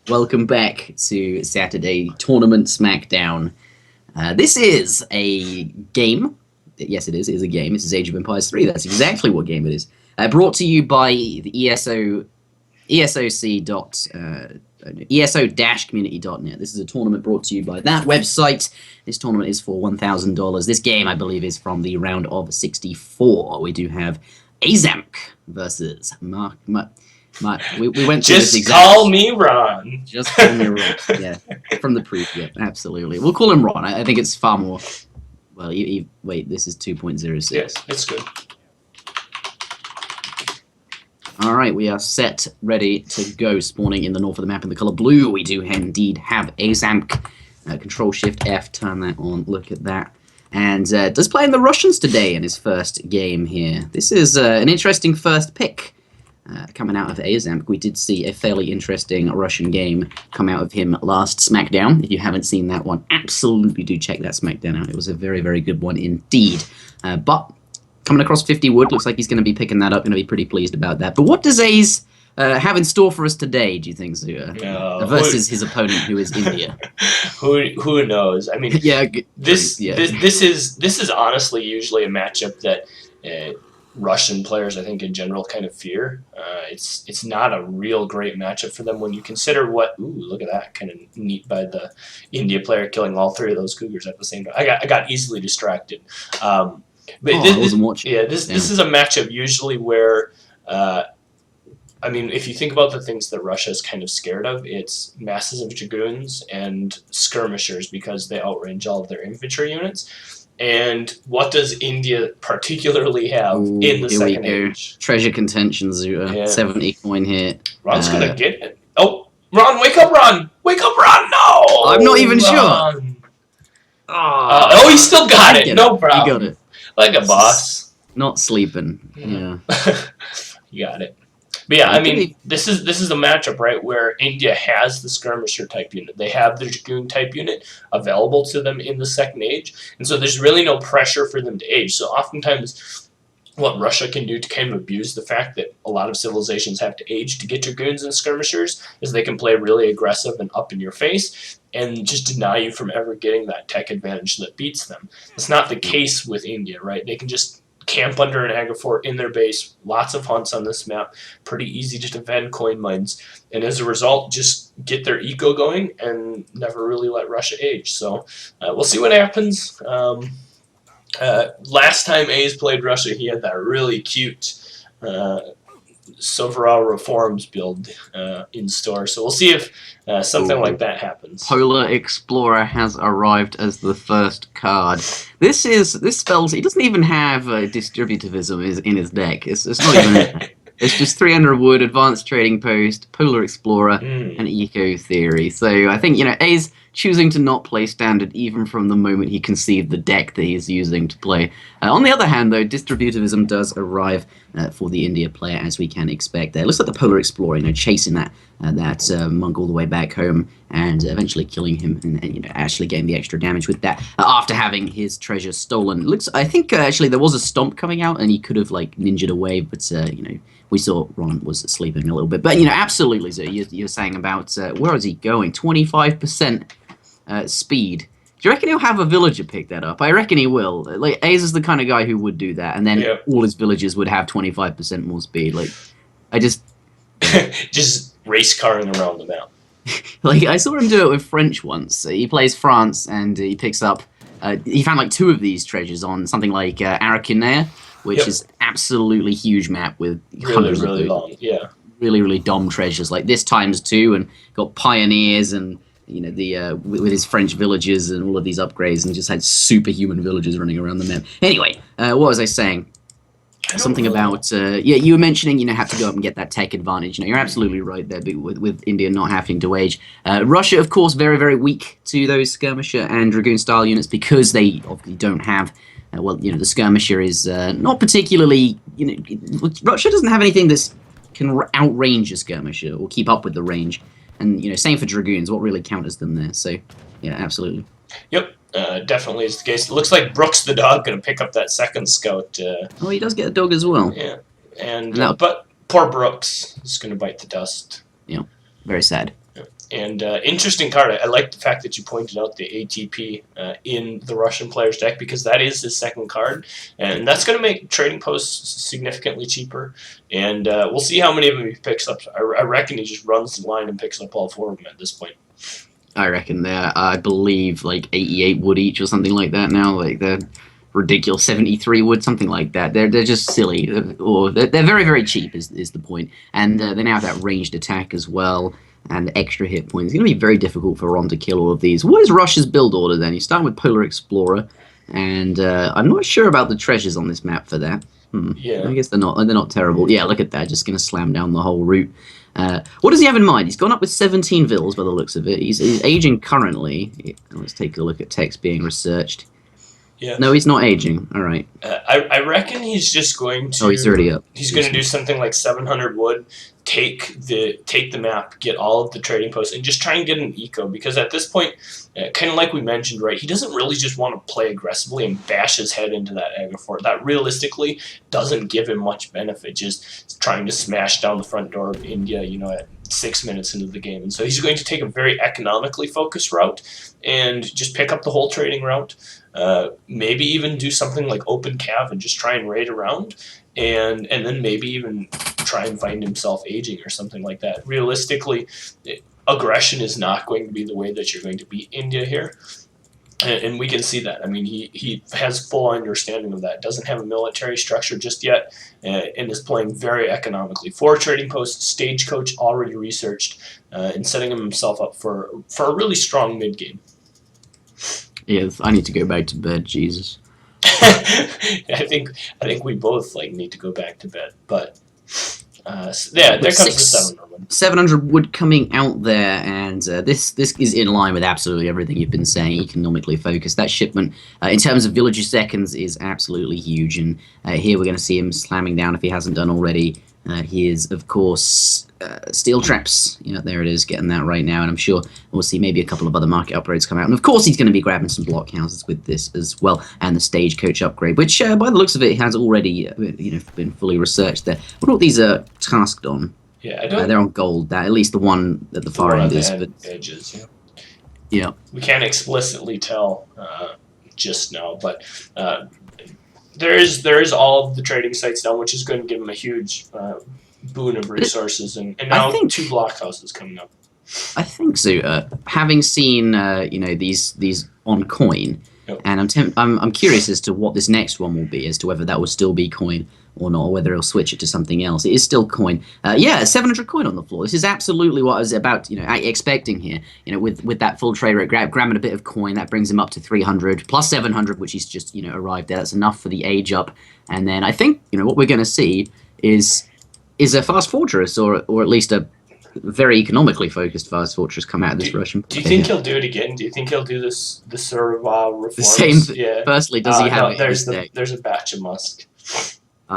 Welcome back to Saturday Tournament Smackdown. This is a game. Yes, it is. It is a game. This is Age of Empires 3. That's exactly what game it is. Brought to you by the ESO-community.net. This is a tournament brought to you by that website. This tournament is for $1,000. This game, I believe, is from the round of 64. We do have Azamk versus Mark. We went through this exact. Call me Ron. Just call me Ron. Yeah, from the proof. Yeah, absolutely. We'll call him Ron. I think it's far more. Well, wait. This is 2.06. Yes, it's good. All right, we are set, ready to go. Spawning in the north of the map in the color blue. We do indeed have Azamk. Control Shift F. Turn that on. Look at that. And does play in the Russians today in his first game here. This is an interesting first pick. Coming out of Azamk, we did see a fairly interesting Russian game come out of him last SmackDown. If you haven't seen that one, absolutely do check that SmackDown out. It was a very, very good one indeed. But coming across 50 wood, looks like he's going to be picking that up. Going to be pretty pleased about that. But what does Aze have in store for us today, do you think, Zua? Versus his opponent, who is India. Who knows? I mean, this is honestly usually a matchup that Russian players, I think, in general, kind of fear. It's not a real great matchup for them when you consider what. Ooh, look at that! Kind of neat by the India player killing all three of those cougars at the same time. I got easily distracted. I wasn't watching. Yeah, this is a matchup usually where. I mean, if you think about the things that Russia is kind of scared of, it's masses of dragoons and skirmishers because they outrange all of their infantry units. And what does India particularly have in the second age? Treasure contention, Zua. Yeah. 70 coin hit. Ron's gonna get it. Oh, Ron, wake up, Ron! Wake up, Ron! No! I'm not even sure. He still got it. No problem. You got it. Like a boss. Not sleeping. Yeah. You got it. But yeah, I mean, this is a matchup, right, where India has the skirmisher type unit. They have the dragoon type unit available to them in the second age, and so there's really no pressure for them to age. So oftentimes, what Russia can do to kind of abuse the fact that a lot of civilizations have to age to get dragoons and skirmishers is they can play really aggressive and up in your face and just deny you from ever getting that tech advantage that beats them. It's not the case with India, right? They can just camp under an Agafort in their base, lots of hunts on this map, pretty easy to defend coin mines, and as a result, just get their eco going and never really let Russia age. So we'll see what happens. Last time Aze played Russia, he had that really cute Sovereign Reforms build in store. So we'll see if something like that happens. Polar Explorer has arrived as the first card. This spells he doesn't even have distributivism in his deck. It's not even. It's just 300 wood, advanced trading post, Polar Explorer, and Eco Theory. So I think Aze choosing to not play standard even from the moment he conceived the deck that he's using to play. On the other hand, though, distributivism does arrive for the India player, as we can expect. There, looks like the Polar Explorer, chasing that monk all the way back home, and eventually killing him, and actually getting the extra damage with that after having his treasure stolen. I think actually there was a stomp coming out, and he could have ninja'd away, but we saw Ron was sleeping a little bit. But absolutely, so you're saying about where is he going? 25%. Speed. Do you reckon he'll have a villager pick that up? I reckon he will. Aze is the kind of guy who would do that, and then all his villagers would have 25% more speed. I just just race carring around the map. I saw him do it with French once. He plays France, and he picks up. He found 2 of these treasures on something like Arakinea, which is absolutely huge map with hundreds of long. Yeah. Really, really dumb treasures. This times 2, and got pioneers and. With his French villagers and all of these upgrades, and just had superhuman villagers running around the map. Anyway, what was I saying? Something about you were mentioning have to go up and get that tech advantage. You're absolutely right there with India not having to age. Russia, of course, very, very weak to those skirmisher and dragoon style units because they obviously don't have. The skirmisher is not particularly. Russia doesn't have anything that can outrange a skirmisher or keep up with the range. And, same for dragoons. What really counters them there? So, yeah, absolutely. Yep, definitely is the case. It looks like Brooks the dog going to pick up that second scout. He does get a dog as well. Yeah, but poor Brooks is going to bite the dust. Yeah, very sad. And interesting card. I like the fact that you pointed out the ATP in the Russian player's deck, because that is his second card, and that's going to make trading posts significantly cheaper. And we'll see how many of them he picks up. I reckon he just runs the line and picks up all 4 of them at this point. I reckon they're, I believe, like 88 wood each or something like that now. Like they're ridiculous, 73 wood, something like that. They're just silly, or they're very, very cheap is the point. And they now have that ranged attack as well, and extra hit points. It's going to be very difficult for Ron to kill all of these. What is Russia's build order then? You start with Polar Explorer, and I'm not sure about the treasures on this map for that. Yeah. I guess they're not terrible. Yeah, look at that, just going to slam down the whole route. What does he have in mind? He's gone up with 17 vills by the looks of it. He's aging currently. Let's take a look at text being researched. Yeah. No, he's not aging. All right. I reckon he's just going to. Oh, he's already up. He's going to do something like 700 wood, take the map, get all of the trading posts, and just try and get an eco. Because at this point, kind of like we mentioned, right, he doesn't really just want to play aggressively and bash his head into that Agri Fort. That realistically doesn't give him much benefit. Just trying to smash down the front door of India, at 6 minutes into the game. And so he's going to take a very economically focused route and just pick up the whole trading route. Maybe even do something like open cav and just try and raid around, and then maybe even try and find himself aging or something like that. Realistically, aggression is not going to be the way that you're going to beat India here. And we can see that. I mean, he has full understanding of that. Doesn't have a military structure just yet, and is playing very economically. 4 trading posts, Stagecoach already researched, and setting himself up for a really strong mid game. Yes, I need to go back to bed. Jesus. I think we both need to go back to bed. But there comes the 700 wood. 700 wood coming out there, and this is in line with absolutely everything you've been saying. Economically focused. That shipment, in terms of villager seconds, is absolutely huge. And here we're going to see him slamming down if he hasn't done already. He is, of course, steel traps. There it is, getting that right now. And I'm sure we'll see maybe a couple of other market upgrades come out. And of course, he's going to be grabbing some blockhouses with this as well, and the Stagecoach upgrade, which, by the looks of it, has already, been fully researched there. I wonder what these are tasked on. Yeah, I don't. They're on gold. At least the one at the far end is. But edges. Yeah. We can't explicitly tell just now, but. There is all of the trading sites now, which is going to give him a huge boon of resources, and now 2 blockhouses coming up. I think so. Having seen these on coin, Yep. and I'm curious as to what this next one will be, as to whether that will still be coin or not, or whether he'll switch it to something else. It is still coin. 700 coin on the floor. This is absolutely what I was expecting here. With that full trade rate, grabbing a bit of coin, that brings him up to 300 plus 700, which he's just arrived at. That's enough for the age up. And then I think what we're going to see is a fast fortress, or at least a very economically focused fast fortress come out of this Russian. Do you think he'll do it again? Do you think he'll do the sort of reforms? The same. Yeah. Firstly, does he have? There's a batch of Musk.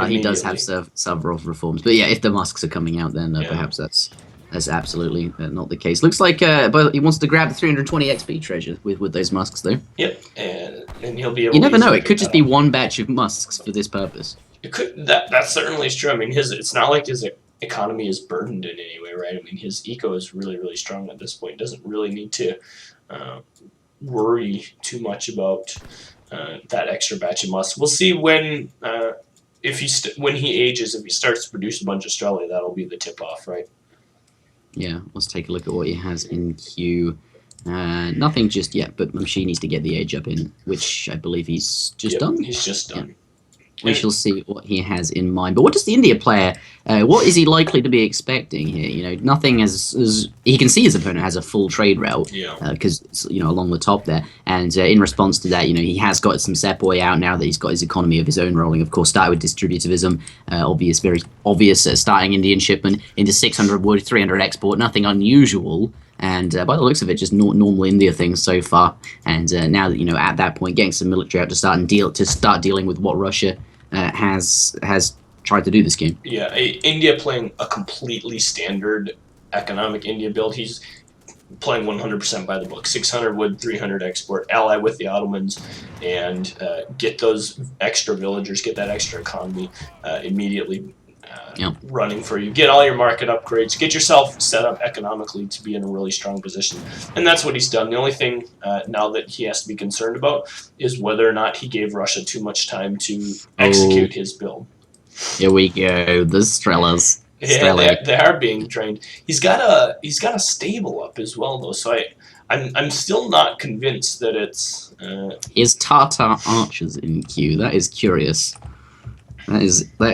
He does have several reforms, but if the Musks are coming out, then perhaps that's absolutely not the case. Looks like, but he wants to grab the 320 XP treasure with those Musks, though. Yep, and he'll be able. You never know; it could just be one batch of Musks for this purpose. It could. That certainly is true. I mean, it's not like his economy is burdened in any way, right? I mean, his eco is really, really strong at this point. He doesn't really need to worry too much about that extra batch of Musks. We'll see when. When he ages, if he starts to produce a bunch of Strelly, that'll be the tip-off, right? Yeah, let's take a look at what he has in queue. Nothing just yet, but she needs to get the age up in, which I believe he's just done. He's just done. Yeah. We shall see what he has in mind. But what does the India player, what is he likely to be expecting here? Nothing as he can see his opponent has a full trade route, because it's along the top there. And in response to that, he has got some Sepoy out now that he's got his economy of his own rolling. Of course, started with distributivism, very obvious starting Indian shipment into 600 wood, 300 export, nothing unusual. And by the looks of it, just normal India things so far. And now that at that point, getting some military out to start dealing with what Russia has tried to do this game. Yeah, India playing a completely standard economic India build. He's playing 100% by the book. 600 wood, 300 export, ally with the Ottomans, and get those extra villagers, get that extra economy immediately. running for you. Get all your market upgrades. Get yourself set up economically to be in a really strong position. And that's what he's done. The only thing now that he has to be concerned about is whether or not he gave Russia too much time to execute his build. Here we go. The Strellas. Yeah, they are being trained. He's got a stable up as well, though. So I'm still not convinced that it's. Is Tartar archers in queue? That is curious. That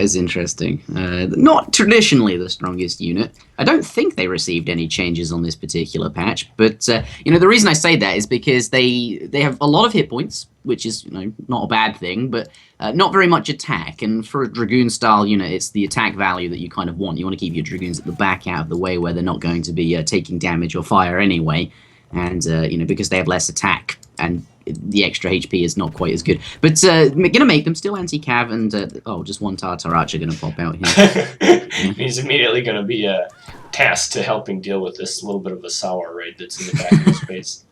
is interesting. Not traditionally the strongest unit. I don't think they received any changes on this particular patch, but the reason I say that is because they have a lot of hit points, which is not a bad thing, but not very much attack. And for a dragoon style unit, it's the attack value that you kind of want. You want to keep your dragoons at the back, out of the way, where they're not going to be taking damage or fire anyway, and because they have less attack and the extra HP is not quite as good. But gonna make them still anti-cav, and just one Tartar archer gonna pop out here. He's immediately gonna be tasked to helping deal with this little bit of a sour raid that's in the back of his base.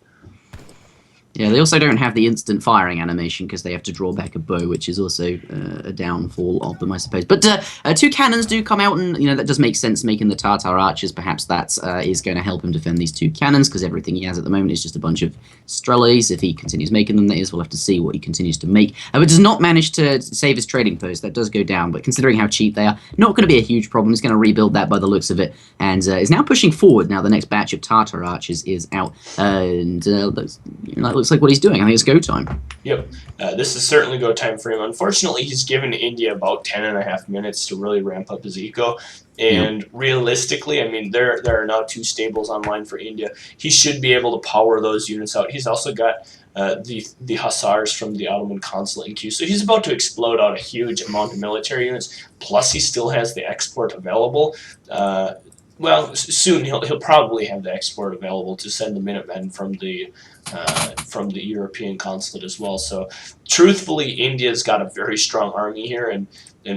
Yeah, they also don't have the instant firing animation because they have to draw back a bow, which is also a downfall of them, I suppose. But 2 cannons do come out, and that does make sense, making the Tartar archers. Perhaps that is going to help him defend these 2 cannons, because everything he has at the moment is just a bunch of Strellas. If he continues making them, that is, we'll have to see what he continues to make. But does not manage to save his trading post. That does go down, but considering how cheap they are, not going to be a huge problem. He's going to rebuild that by the looks of it, and is now pushing forward. Now the next batch of Tartar archers is out, and looks like what he's doing. I think it's go time. Yep. This is certainly go time for him. Unfortunately, he's given India about 10.5 minutes to really ramp up his eco. And realistically, I mean, there are now 2 stables online for India. He should be able to power those units out. He's also got the Hussars from the Ottoman consulate in queue. So he's about to explode out a huge amount of military units. Plus, he still has the export available. Well, soon he'll probably have the export available to send the Minutemen from the European consulate as well. So, truthfully, India's got a very strong army here, and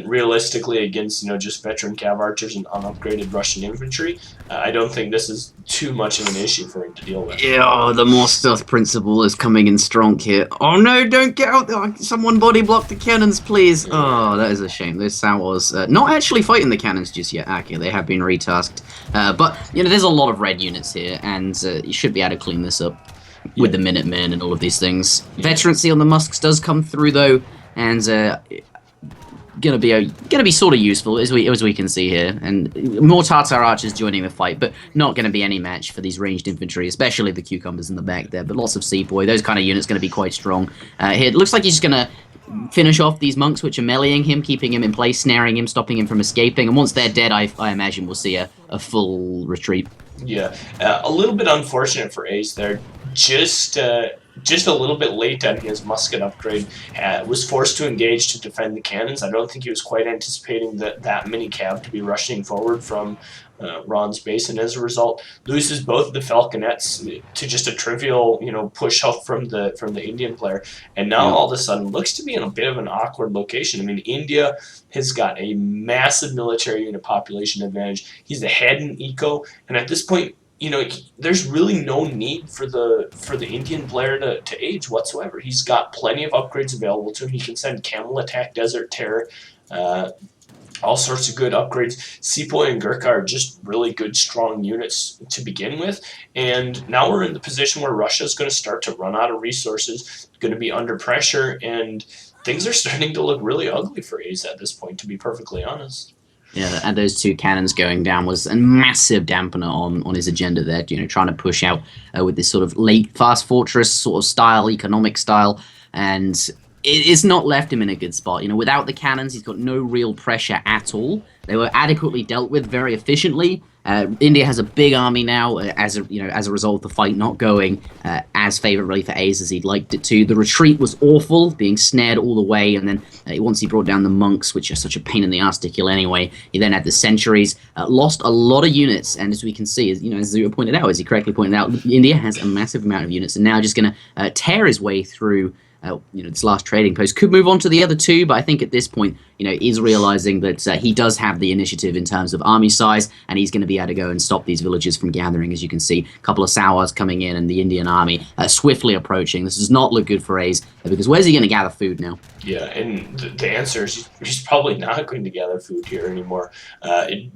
realistically, against just veteran cav archers and unupgraded Russian infantry, I don't think this is too much of an issue for him to deal with. Yeah, the more stealth principle is coming in strong here. Oh no, don't get out there! Someone body block the cannons, please! Oh, that is a shame. Those Sowars not actually fighting the cannons just yet. Okay, they have been retasked, but there's a lot of red units here, and you should be able to clean this up with the Minutemen and all of these things. Veterancy on the Musks does come through though, and gonna be sort of useful as we can see here, and more Tartar archers joining the fight, but not gonna be any match for these ranged infantry, especially the cucumbers in the back there. But lots of Sepoy, those kind of units gonna be quite strong. Here it looks like he's just gonna finish off these monks, which are meleeing him, keeping him in place, snaring him, stopping him from escaping. And once they're dead, I imagine we'll see a full retreat. Yeah, a little bit unfortunate for Ace there. Just a little bit late on his musket upgrade. Was forced to engage to defend the cannons. I don't think he was quite anticipating that many cav to be rushing forward from Ron's base, and as a result, loses both the falconets to just a trivial, push out from the Indian player. And now all of a sudden looks to be in a bit of an awkward location. I mean, India has got a massive military unit population advantage. He's ahead in eco, and at this point, there's really no need for the Indian player to age whatsoever. He's got plenty of upgrades available to him. He can send Camel Attack, Desert Terror, all sorts of good upgrades. Sepoy and Gurkha are just really good, strong units to begin with. And now we're in the position where Russia's going to start to run out of resources, going to be under pressure, and things are starting to look really ugly for Ace at this point, to be perfectly honest. Yeah, and those 2 cannons going down was a massive dampener on his agenda there, trying to push out with this sort of late fast fortress sort of style, economic style, and it's not left him in a good spot. Without the cannons, he's got no real pressure at all. They were adequately dealt with very efficiently. India has a big army now, as a result of the fight not going as favourably for Ace as he'd liked it to. The retreat was awful, being snared all the way, and then once he brought down the monks, which are such a pain in the ass to kill anyway, he then had the sentries, lost a lot of units, and as we can see, as Zero pointed out, as he correctly pointed out, India has a massive amount of units, and now just going to tear his way through this last trading post. Could move on to the other two, but I think at this point, is realizing that he does have the initiative in terms of army size, and he's going to be able to go and stop these villages from gathering. As you can see, a couple of Sowars coming in, and the Indian army swiftly approaching. This does not look good for Ace, because where's he going to gather food now? Yeah, and the answer is he's probably not going to gather food here anymore.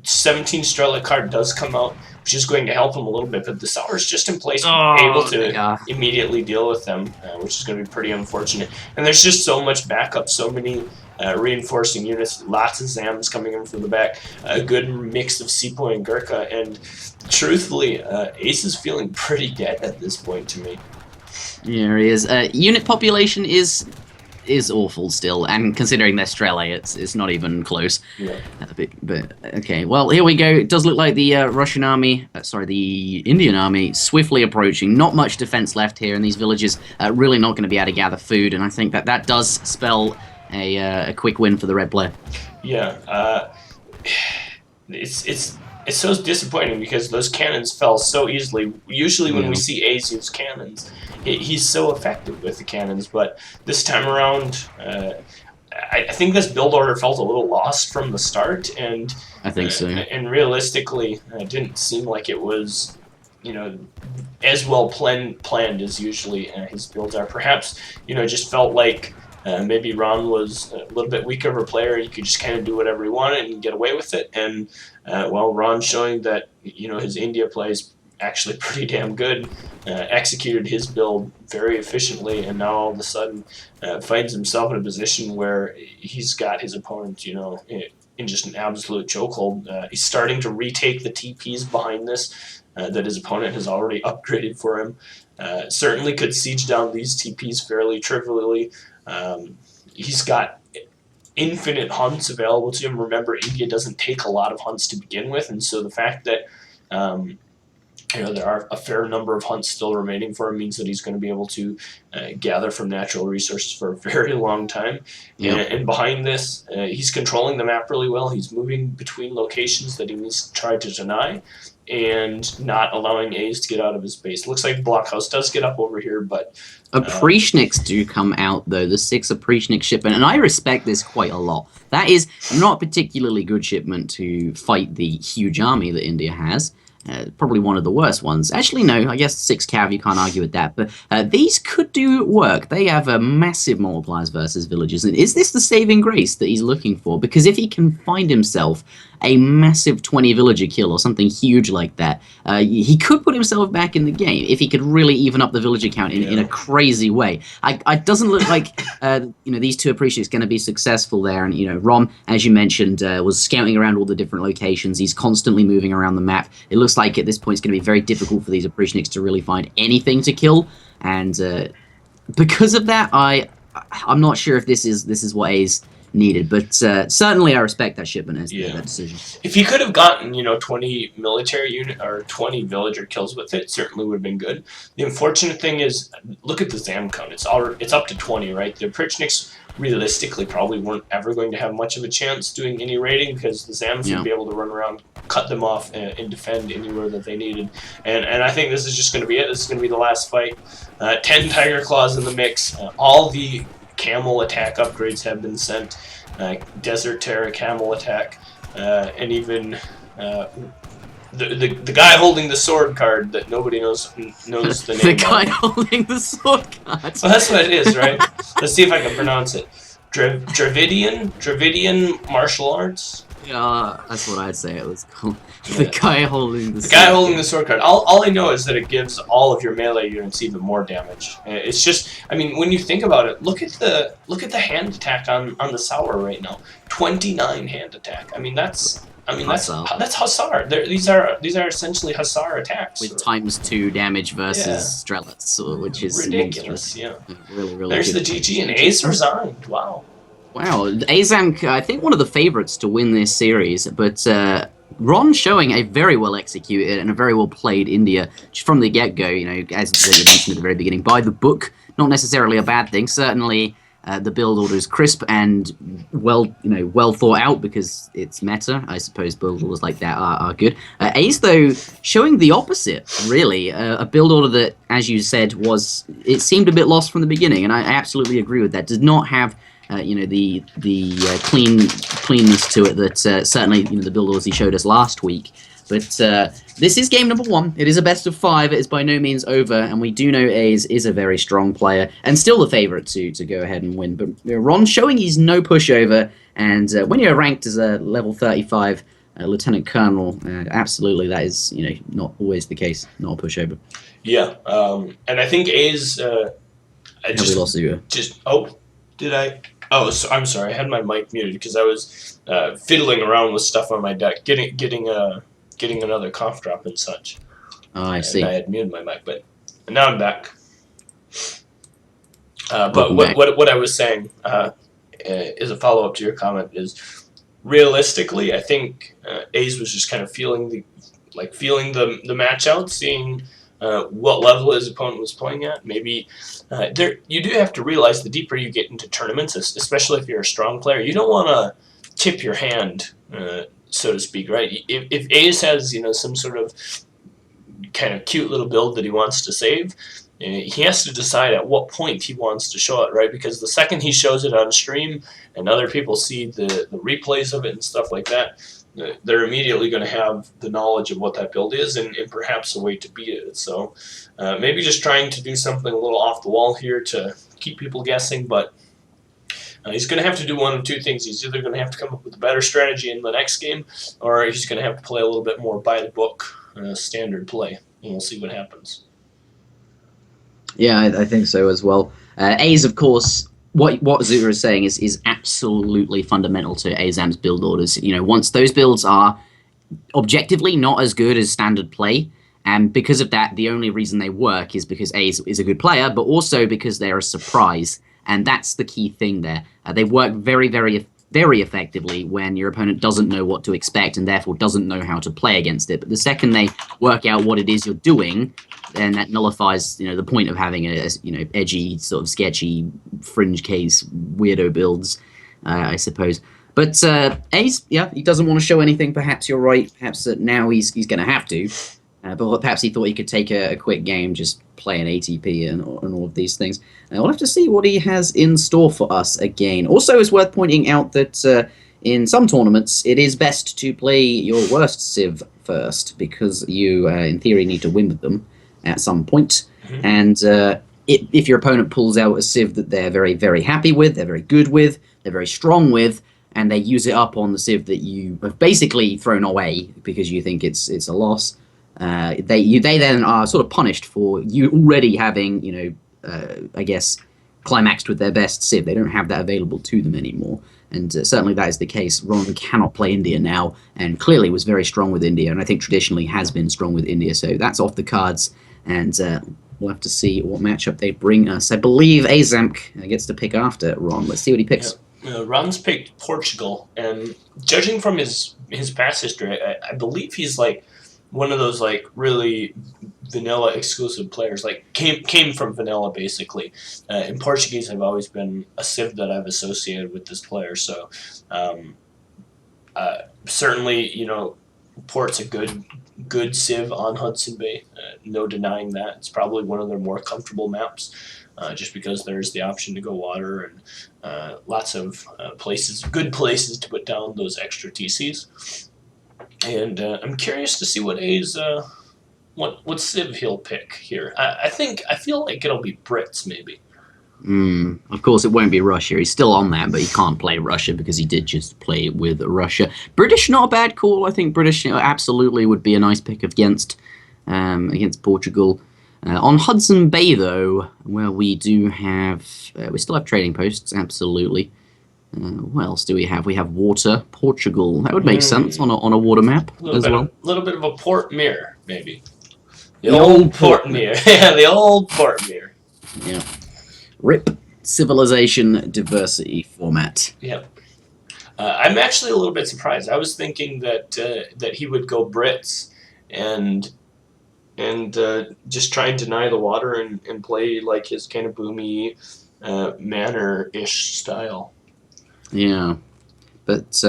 17 Strela card does come out, which is going to help him a little bit, but the Sour's just in place, able to immediately deal with them, which is going to be pretty unfortunate. And there's just so much backup, so many reinforcing units, lots of Zams coming in from the back, a good mix of Sepoy and Gurkha, and truthfully, Ace is feeling pretty dead at this point to me. Yeah, he is. Unit population is awful still, and considering they're Strela, it's not even close. Yeah. But okay, well, here we go. It does look like the Russian army, the Indian army, swiftly approaching. Not much defense left here, and these villages really not going to be able to gather food, and I think that does spell a quick win for the red player. Yeah, it's so disappointing because those cannons fell so easily. Usually when we see Ace use cannons, he's so effective with the cannons, but this time around, I think this build order felt a little lost from the start, and I think so. And realistically, it didn't seem like it was, as well planned as usually his builds are. Perhaps, just felt like maybe Ron was a little bit weaker of a player. He could just kind of do whatever he wanted and get away with it. And Ron showing that his India play is actually pretty damn good. Executed his build very efficiently, and now all of a sudden finds himself in a position where he's got his opponent, in just an absolute chokehold. He's starting to retake the TPs behind this that his opponent has already upgraded for him. Certainly could siege down these TPs fairly trivially. He's got infinite hunts available to him. Remember, India doesn't take a lot of hunts to begin with, and so the fact that there are a fair number of hunts still remaining for him means that he's going to be able to gather from natural resources for a very long time. Yep. And behind this, he's controlling the map really well. He's moving between locations that he needs to try to deny, and not allowing Ace to get out of his base. Looks like Blockhouse does get up over here, but Oprishniks do come out, though, the 6 Oprishnik shipment, and I respect this quite a lot. That is not a particularly good shipment to fight the huge army that India has. Probably one of the worst ones. Actually, no, I guess 6 Cav, you can't argue with that. But these could do work. They have massive multipliers versus villages. And is this the saving grace that he's looking for? Because if he can find himself a massive 20 villager kill or something huge like that, he could put himself back in the game if he could really even up the villager count in a crazy way. It doesn't look like these 2 Oprishniks going to be successful there. And Rom, as you mentioned, was scouting around all the different locations. He's constantly moving around the map. It looks like at this point it's going to be very difficult for these Oprishniks to really find anything to kill, and because of that, I'm not sure if this is what A's needed, but certainly I respect that shipment as that decision. If he could have gotten 20 military unit or 20 villager kills with it, certainly would have been good. The unfortunate thing is, look at the Zam count. It's up to 20, right? The Oprishniks realistically probably weren't ever going to have much of a chance doing any raiding, because the Zams would be able to run around, cut them off, and defend anywhere that they needed. And I think this is just going to be it. This is going to be the last fight. 10 Tiger Claws in the mix. All the camel attack upgrades have been sent. Desert Terror camel attack, and even the guy holding the sword card that nobody knows the name. The guy holding the sword card. Well, that's what it is, right? Let's see if I can pronounce it. Dravidian martial arts. Yeah, that's what I'd say it was called. The guy holding the sword. The guy holding the sword card. All I know is that it gives all of your melee units even more damage. It's just, when you think about it, look at the hand attack on the Sour right now. 29 hand attack. That's Hussar. These are essentially Hussar attacks with ×2 damage versus Strelets, which is ridiculous. Yeah, really. There's the GG, and Ace resigned. Wow. Azam, I think one of the favorites to win this series, but Ron showing a very well executed and a very well played India from the get-go. As you mentioned at the very beginning, by the book. Not necessarily a bad thing. Certainly The build order is crisp and well thought out because it's meta. I suppose build orders like that are good. A's though showing the opposite, really. A build order that, as you said, it seemed a bit lost from the beginning, and I absolutely agree with that. Did not have the cleanness to it that certainly the build orders he showed us last week. But this is game number 1. It is a best of 5. It is by no means over, and we do know A's is a very strong player and still the favourite to go ahead and win. But Ron showing he's no pushover, and when you're ranked as a level 35 lieutenant colonel, absolutely that is not always the case. Not a pushover. Yeah, and I think A's. We lost you. Did I? Oh, so, I'm sorry. I had my mic muted because I was fiddling around with stuff on my deck, getting another cough drop and such. Oh, I see. And I had muted my mic, but now I'm back. But what I was saying is a follow up to your comment. Is realistically, I think A's was just kind of feeling the match out, seeing what level his opponent was playing at. Maybe you do have to realize the deeper you get into tournaments, especially if you're a strong player, you don't want to tip your hand, so to speak, right? If Ace has some sort of kind of cute little build that he wants to save, he has to decide at what point he wants to show it, right? Because the second he shows it on stream and other people see the replays of it and stuff like that, they're immediately going to have the knowledge of what that build is and perhaps a way to beat it. So maybe just trying to do something a little off the wall here to keep people guessing, but he's going to have to do one of two things. He's either going to have to come up with a better strategy in the next game, or he's going to have to play a little bit more by the book standard play, and we'll see what happens. Yeah, I think so as well. A's, of course, what Zura is saying is absolutely fundamental to Azam's build orders. Once those builds are objectively not as good as standard play, and because of that, the only reason they work is because A's is a good player, but also because they're a surprise, and that's the key thing there. They work very, very, very effectively when your opponent doesn't know what to expect and therefore doesn't know how to play against it. But the second they work out what it is you're doing, then that nullifies the point of having a edgy, sort of sketchy, fringe case, weirdo builds, I suppose. But Ace, he doesn't want to show anything. Perhaps you're right. Perhaps now he's going to have to. But perhaps he thought he could take a quick game, just play an ATP and all of these things. We'll have to see what he has in store for us again. Also, it's worth pointing out that in some tournaments, it is best to play your worst Civ first, because you, in theory, need to win with them at some point. Mm-hmm. And if your opponent pulls out a Civ that they're very, very happy with, they're very good with, they're very strong with, and they use it up on the Civ that you have basically thrown away because you think it's a loss, they then are sort of punished for you already having, I guess, climaxed with their best Civ. They don't have that available to them anymore. And certainly that is the case. Ron cannot play India now, and clearly was very strong with India, and I think traditionally has been strong with India. So that's off the cards, and we'll have to see what matchup they bring us. I believe Azamk gets to pick after Ron. Let's see what he picks. Ron's picked Portugal, and judging from his past history, I believe he's like one of those like really vanilla exclusive players, like came from vanilla basically. And Portuguese have always been a Civ that I've associated with this player. So certainly, Port's a good Civ on Hudson Bay. No denying that. It's probably one of their more comfortable maps, just because there's the option to go water and lots of good places to put down those extra TCs. And I'm curious to see what A's what Civ he'll pick here. I feel like it'll be Brits maybe. Of course, it won't be Russia. He's still on that, but he can't play Russia because he did just play with Russia. British, not a bad call. I think British absolutely would be a nice pick against Portugal. On Hudson Bay, though, where we do have, we still have trading posts, absolutely. What else do we have? We have water, Portugal. That would make sense on a water map as well. A little bit of a Port Mir, maybe. The old Port Mir. Yeah, the old Port Mir. Yeah. RIP Civilization Diversity format. Yep. I'm actually a little bit surprised. I was thinking that he would go Brits and just try and deny the water and play like his kind of boomy manor-ish style. Yeah, but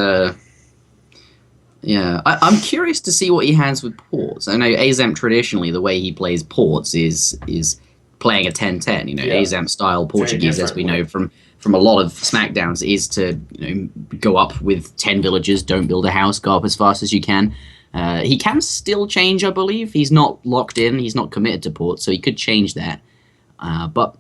yeah, I'm curious to see what he has with ports. I know Azamp traditionally the way he plays ports is playing a 10-10. You know, Yeah, Azamp style very Portuguese, as we differently. know from a lot of Smackdowns, is to go up with 10 villagers, don't build a house, go up as fast as you can. He can still change, I believe. He's not locked in. He's not committed to port, so he could change that. But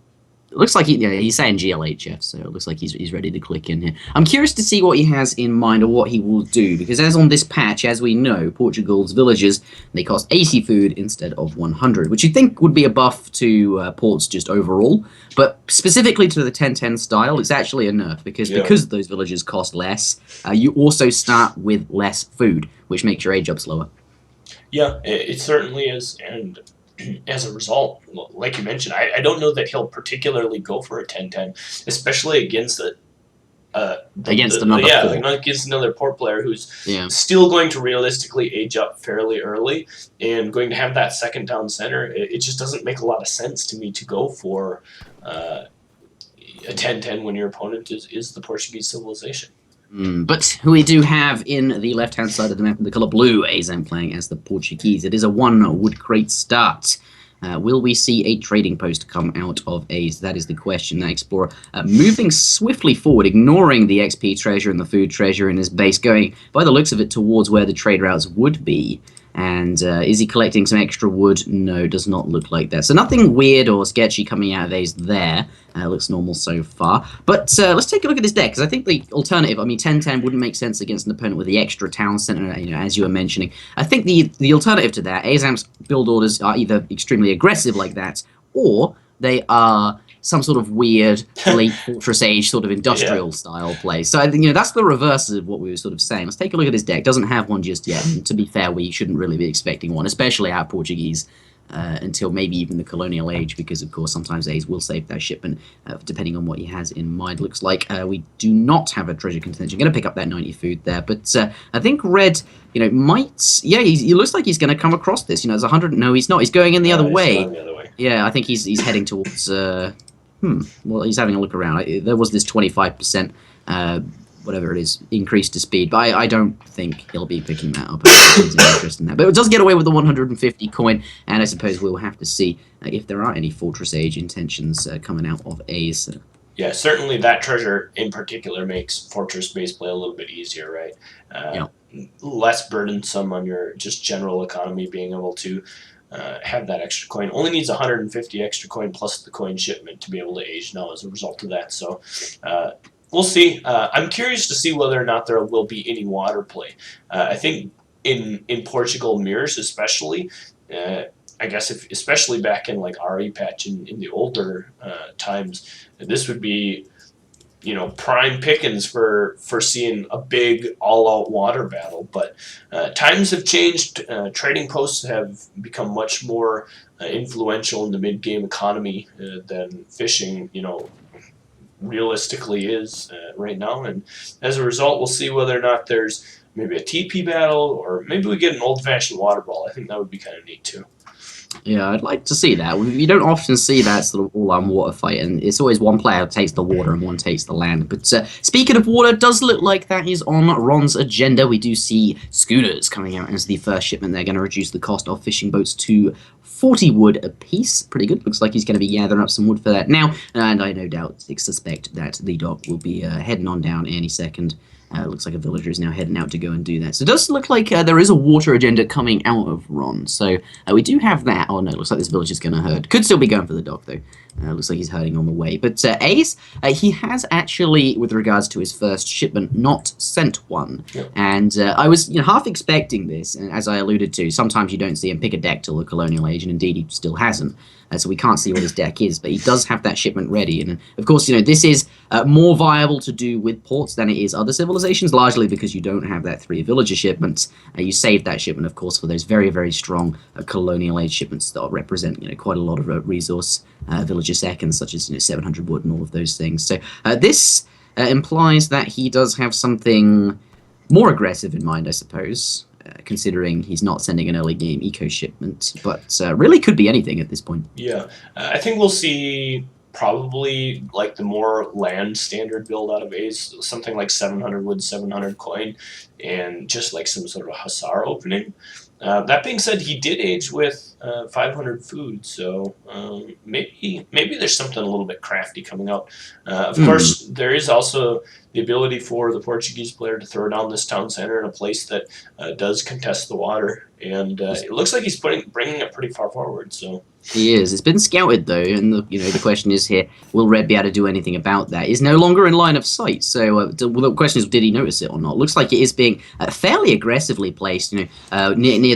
it looks like he's saying GLHF, so it looks like he's ready to click in here. I'm curious to see what he has in mind or what he will do, because as on this patch, as we know, Portugal's villagers, they cost 80 food instead of 100, which you think would be a buff to ports just overall, but specifically to the 10-10 style, it's actually a nerf, because those villagers cost less, you also start with less food, which makes your age up slower. Yeah, it certainly is, and as a result, like you mentioned, I don't know that he'll particularly go for a 10-10, especially against Against another port. against another port player who's Yeah. still going to realistically age up fairly early and going to have that second down center. It just doesn't make a lot of sense to me to go for a 10-10 when your opponent is the Portuguese civilization. But who we do have in the left-hand side of the map, the colour blue, Azam playing as the Portuguese. It is a 1 wood crate start. Will we see a trading post come out of A's? That is the question. That Explorer moving swiftly forward, ignoring the XP treasure and the food treasure in his base, going, by the looks of it, towards where the trade routes would be. And is he collecting some extra wood? No, does not look like that. So nothing weird or sketchy coming out of A's there. Looks normal so far. But let's take a look at this deck, because I think the alternative, I mean, 10-10 wouldn't make sense against an opponent with the extra town center, as you were mentioning. I think the alternative to that, Azamp's build orders are either extremely aggressive like that, or they are some sort of weird late Fortress Age sort of industrial style play. So I think that's the reverse of what we were sort of saying. Let's take a look at this deck. Doesn't have one just yet. And to be fair, we shouldn't really be expecting one, especially out of Portuguese. Until maybe even the colonial age, because of course sometimes A's will save that shipment depending on what he has in mind. Looks like we do not have a treasure contention. Going to pick up that 90 food there, but I think Red, might, yeah, he looks like he's going to come across this. There's 100. No, he's not. He's going in the other way. The other way. Yeah, I think he's heading towards. Well, he's having a look around. There was this 25%. Whatever it is, increase to speed. But I don't think he'll be picking that up. He's interested in that. But it does get away with the 150 coin, and I suppose we'll have to see if there are any Fortress Age intentions coming out of A's. Yeah, certainly that treasure in particular makes Fortress base play a little bit easier, right? Less burdensome on your just general economy, being able to have that extra coin. Only needs 150 extra coin plus the coin shipment to be able to age now as a result of that. So we'll see. I'm curious to see whether or not there will be any water play. I think in Portugal mirrors especially, I guess especially back in like RE patch in the older times, this would be prime pickings for seeing a big all-out water battle. But times have changed. Trading posts have become much more influential in the mid-game economy than fishing, realistically is right now, and as a result we'll see whether or not there's maybe a TP battle or maybe we get an old-fashioned water ball. I think that would be kind of neat too. Yeah, I'd like to see that. You don't often see that sort of all-on water fight, and it's always one player takes the water and one takes the land. But speaking of water, it does look like that is on Ron's agenda. We do see schooners coming out as the first shipment. They're going to reduce the cost of fishing boats to 40 wood apiece. Pretty good. Looks like he's going to be gathering up some wood for that now, and I no doubt suspect that the dock will be heading on down any second. Looks like a villager is now heading out to go and do that. So it does look like there is a water agenda coming out of Ron. So we do have that. Oh no, looks like this villager is going to herd. Could still be going for the dock though. Looks like he's herding on the way. But Ace, he has actually, with regards to his first shipment, not sent one. Yep. And I was half expecting this, and as I alluded to, sometimes you don't see him pick a deck till the colonial age, and indeed he still hasn't. So we can't see what his deck is, but he does have that shipment ready. And of course, this is more viable to do with ports than it is other civilizations, largely because you don't have that 3 villager shipments. You save that shipment, of course, for those very, very strong colonial age shipments that represent quite a lot of resource villager seconds, such as 700 wood and all of those things. So this implies that he does have something more aggressive in mind, I suppose. Considering he's not sending an early game eco shipment, but really could be anything at this point. Yeah, I think we'll see probably like the more land standard build out of A's, something like 700 wood, 700 coin, and just like some sort of Hussar opening. That being said, he did age with 500 food, so maybe there's something a little bit crafty coming out. Of course, there is also the ability for the Portuguese player to throw down this town center in a place that does contest the water, and it looks like he's bringing it pretty far forward. So He is. It's been scouted though, and the question is here: will Red be able to do anything about that? He's no longer in line of sight. So the question is, did he notice it or not? Looks like it is being fairly aggressively placed, near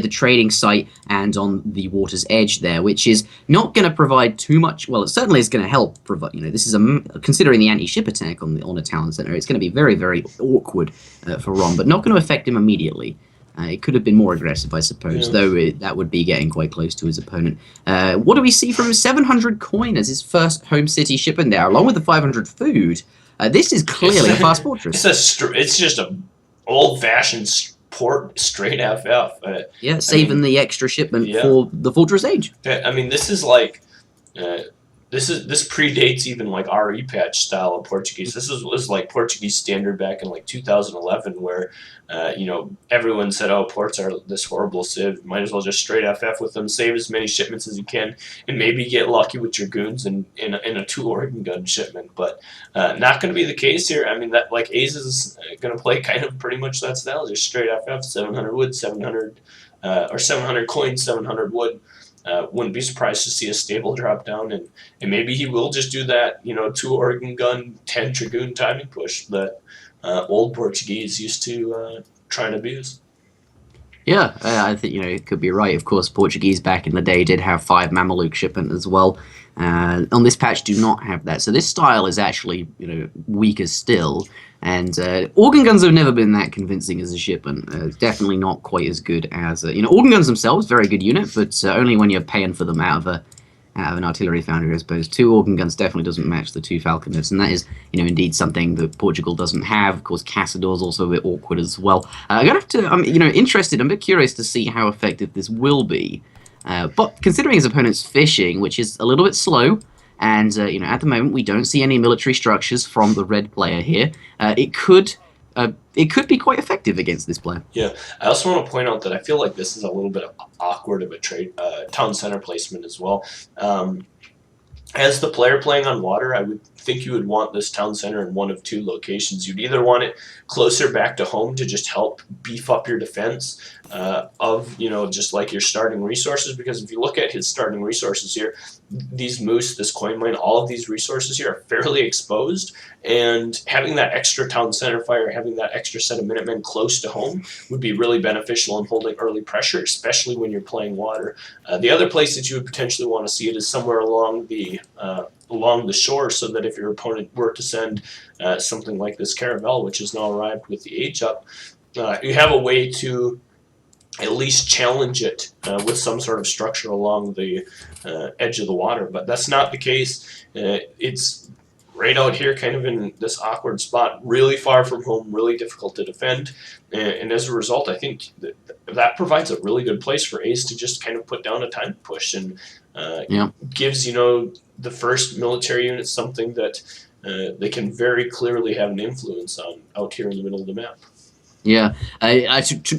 the trading site and on the water's edge there, which is not going to provide too much. Well, it certainly is going to help provide. This is considering the anti-ship attack on a town center. It's going to be very, very awkward for Ron, but not going to affect him immediately. It could have been more aggressive, I suppose, though that would be getting quite close to his opponent. What do we see from 700 coin as his first home city shipment there, along with the 500 food? This is clearly a fast fortress. It's just a old-fashioned port straight FF. Saving the extra shipment for the fortress age. I mean, this is like... This predates even like RE patch style of Portuguese. This was like Portuguese standard back in like 2011, where everyone said, "Oh, ports are this horrible civ. Might as well just straight FF with them, save as many shipments as you can, and maybe get lucky with your goons in a 2 Organ gun shipment." But not going to be the case here. I mean, that like Ace is going to play kind of pretty much that style, just straight FF, 700 wood, 700 or 700 coins, 700 wood. Wouldn't be surprised to see a stable drop down, and maybe he will just do that, 2 Organ gun, 10 Dragoon timing push that old Portuguese used to try and abuse. Yeah, I think it could be right. Of course, Portuguese back in the day did have 5 Mameluke shipment as well. On this patch, do not have that. So this style is actually weaker still. And organ guns have never been that convincing as a shipment. Definitely not quite as good as organ guns themselves. Very good unit, but only when you're paying for them out of an artillery foundry, I suppose. 2 organ guns definitely doesn't match the 2 falconers, and that is indeed something that Portugal doesn't have. Of course, Caçador's also a bit awkward as well. I'm interested. I'm a bit curious to see how effective this will be. But considering his opponent's fishing, which is a little bit slow. And at the moment we don't see any military structures from the red player here. It could be quite effective against this player. Yeah, I also want to point out that I feel like this is a little bit awkward of a town center placement as well. As the player playing on water, I would think you would want this town center in one of 2 locations. You'd either want it closer back to home to just help beef up your defense of, just like your starting resources, because if you look at his starting resources here, these moose, this coin mine, all of these resources here are fairly exposed, and having that extra town center fire, having that extra set of Minutemen close to home would be really beneficial in holding early pressure, especially when you're playing water. The other place that you would potentially want to see it is somewhere along the shore, so that if your opponent were to send something like this Caravel, which has now arrived with the H up, you have a way to at least challenge it with some sort of structure along the edge of the water. But that's not the case. It's right out here, kind of in this awkward spot, really far from home, really difficult to defend. And as a result, I think that provides a really good place for Ace to just kind of put down a time push, and gives the first military unit something that they can very clearly have an influence on out here in the middle of the map. Yeah,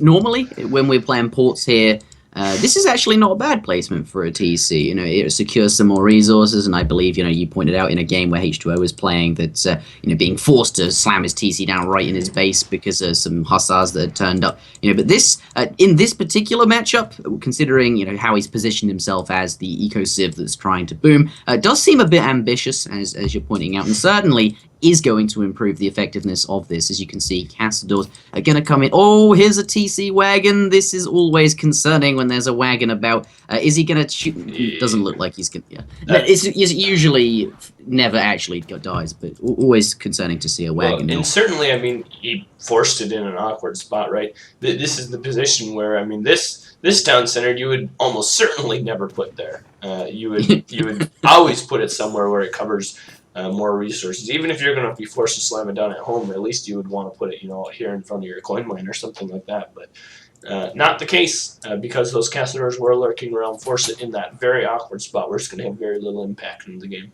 normally when we're playing ports here, this is actually not a bad placement for a TC. It secures some more resources, and I believe you pointed out in a game where H2O was playing that being forced to slam his TC down right in his base because of some hussars that had turned up. But this in this particular matchup, considering how he's positioned himself as the eco civ that's trying to boom, does seem a bit ambitious, as you're pointing out, and certainly is going to improve the effectiveness of this. As you can see, Caçadors are going to come in. Oh, here's a TC wagon. This is always concerning when there's a wagon about. Is he going to shoot? It doesn't look like he's going to. Yeah. It's usually never actually dies, but always concerning to see a wagon. And certainly, he forced it in an awkward spot, right? This is the position where, this town center you would almost certainly never put there. You would always put it somewhere where it covers more resources. Even if you're going to be forced to slam it down at home, at least you would want to put it, here in front of your coin mine or something like that. But not the case, because those Caçadors were lurking around, force it in that very awkward spot where it's going to have very little impact in the game.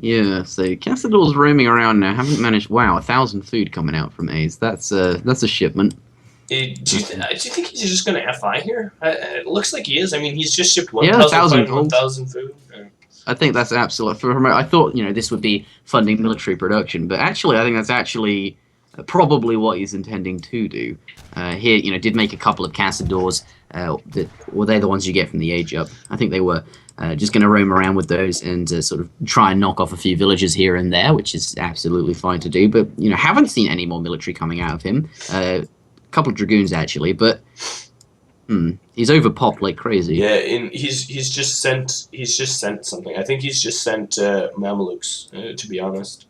Yeah, so Castador's roaming around now. Haven't managed. Wow, 1,000 food coming out from A's. That's a shipment. Do you think he's just going to FI here? It looks like he is. I mean, he's just shipped Yeah, 1,000 1,000 find gold. 1,000 food. I think that's absolute. I thought this would be funding military production, but actually, I think that's actually probably what he's intending to do. Here, did make a couple of Castadors. That were they the ones you get from the age up? I think they were. Just going to roam around with those and sort of try and knock off a few villages here and there, which is absolutely fine to do. But haven't seen any more military coming out of him. A couple of dragoons actually, but he's overpopped like crazy. Yeah, and he's just sent something. I think he's just sent Mamelukes. To be honest,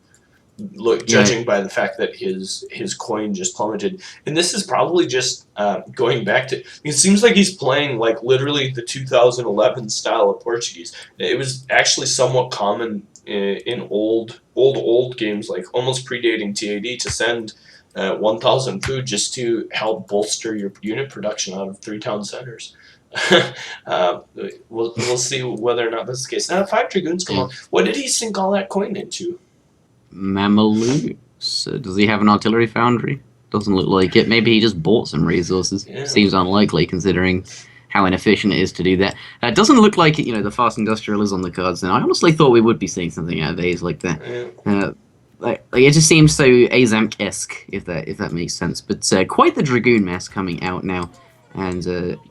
look, judging by the fact that his coin just plummeted, and this is probably just going back to. It seems like he's playing like literally the 2011 style of Portuguese. It was actually somewhat common in old games, like almost predating TAD, to send 1,000 food just to help bolster your unit production out of 3 town centers. We'll see whether or not that's the case. Now, 5 dragoons come on. What did he sink all that coin into? Mamelukes. Does he have an artillery foundry? Doesn't look like it. Maybe he just bought some resources. Yeah. Seems unlikely considering how inefficient it is to do that. It doesn't look like the fast industrial is on the cards. And I honestly thought we would be seeing something out of A's like that. Yeah. Like it just seems so Azamk-esque, if that makes sense. But quite the dragoon mass coming out now, and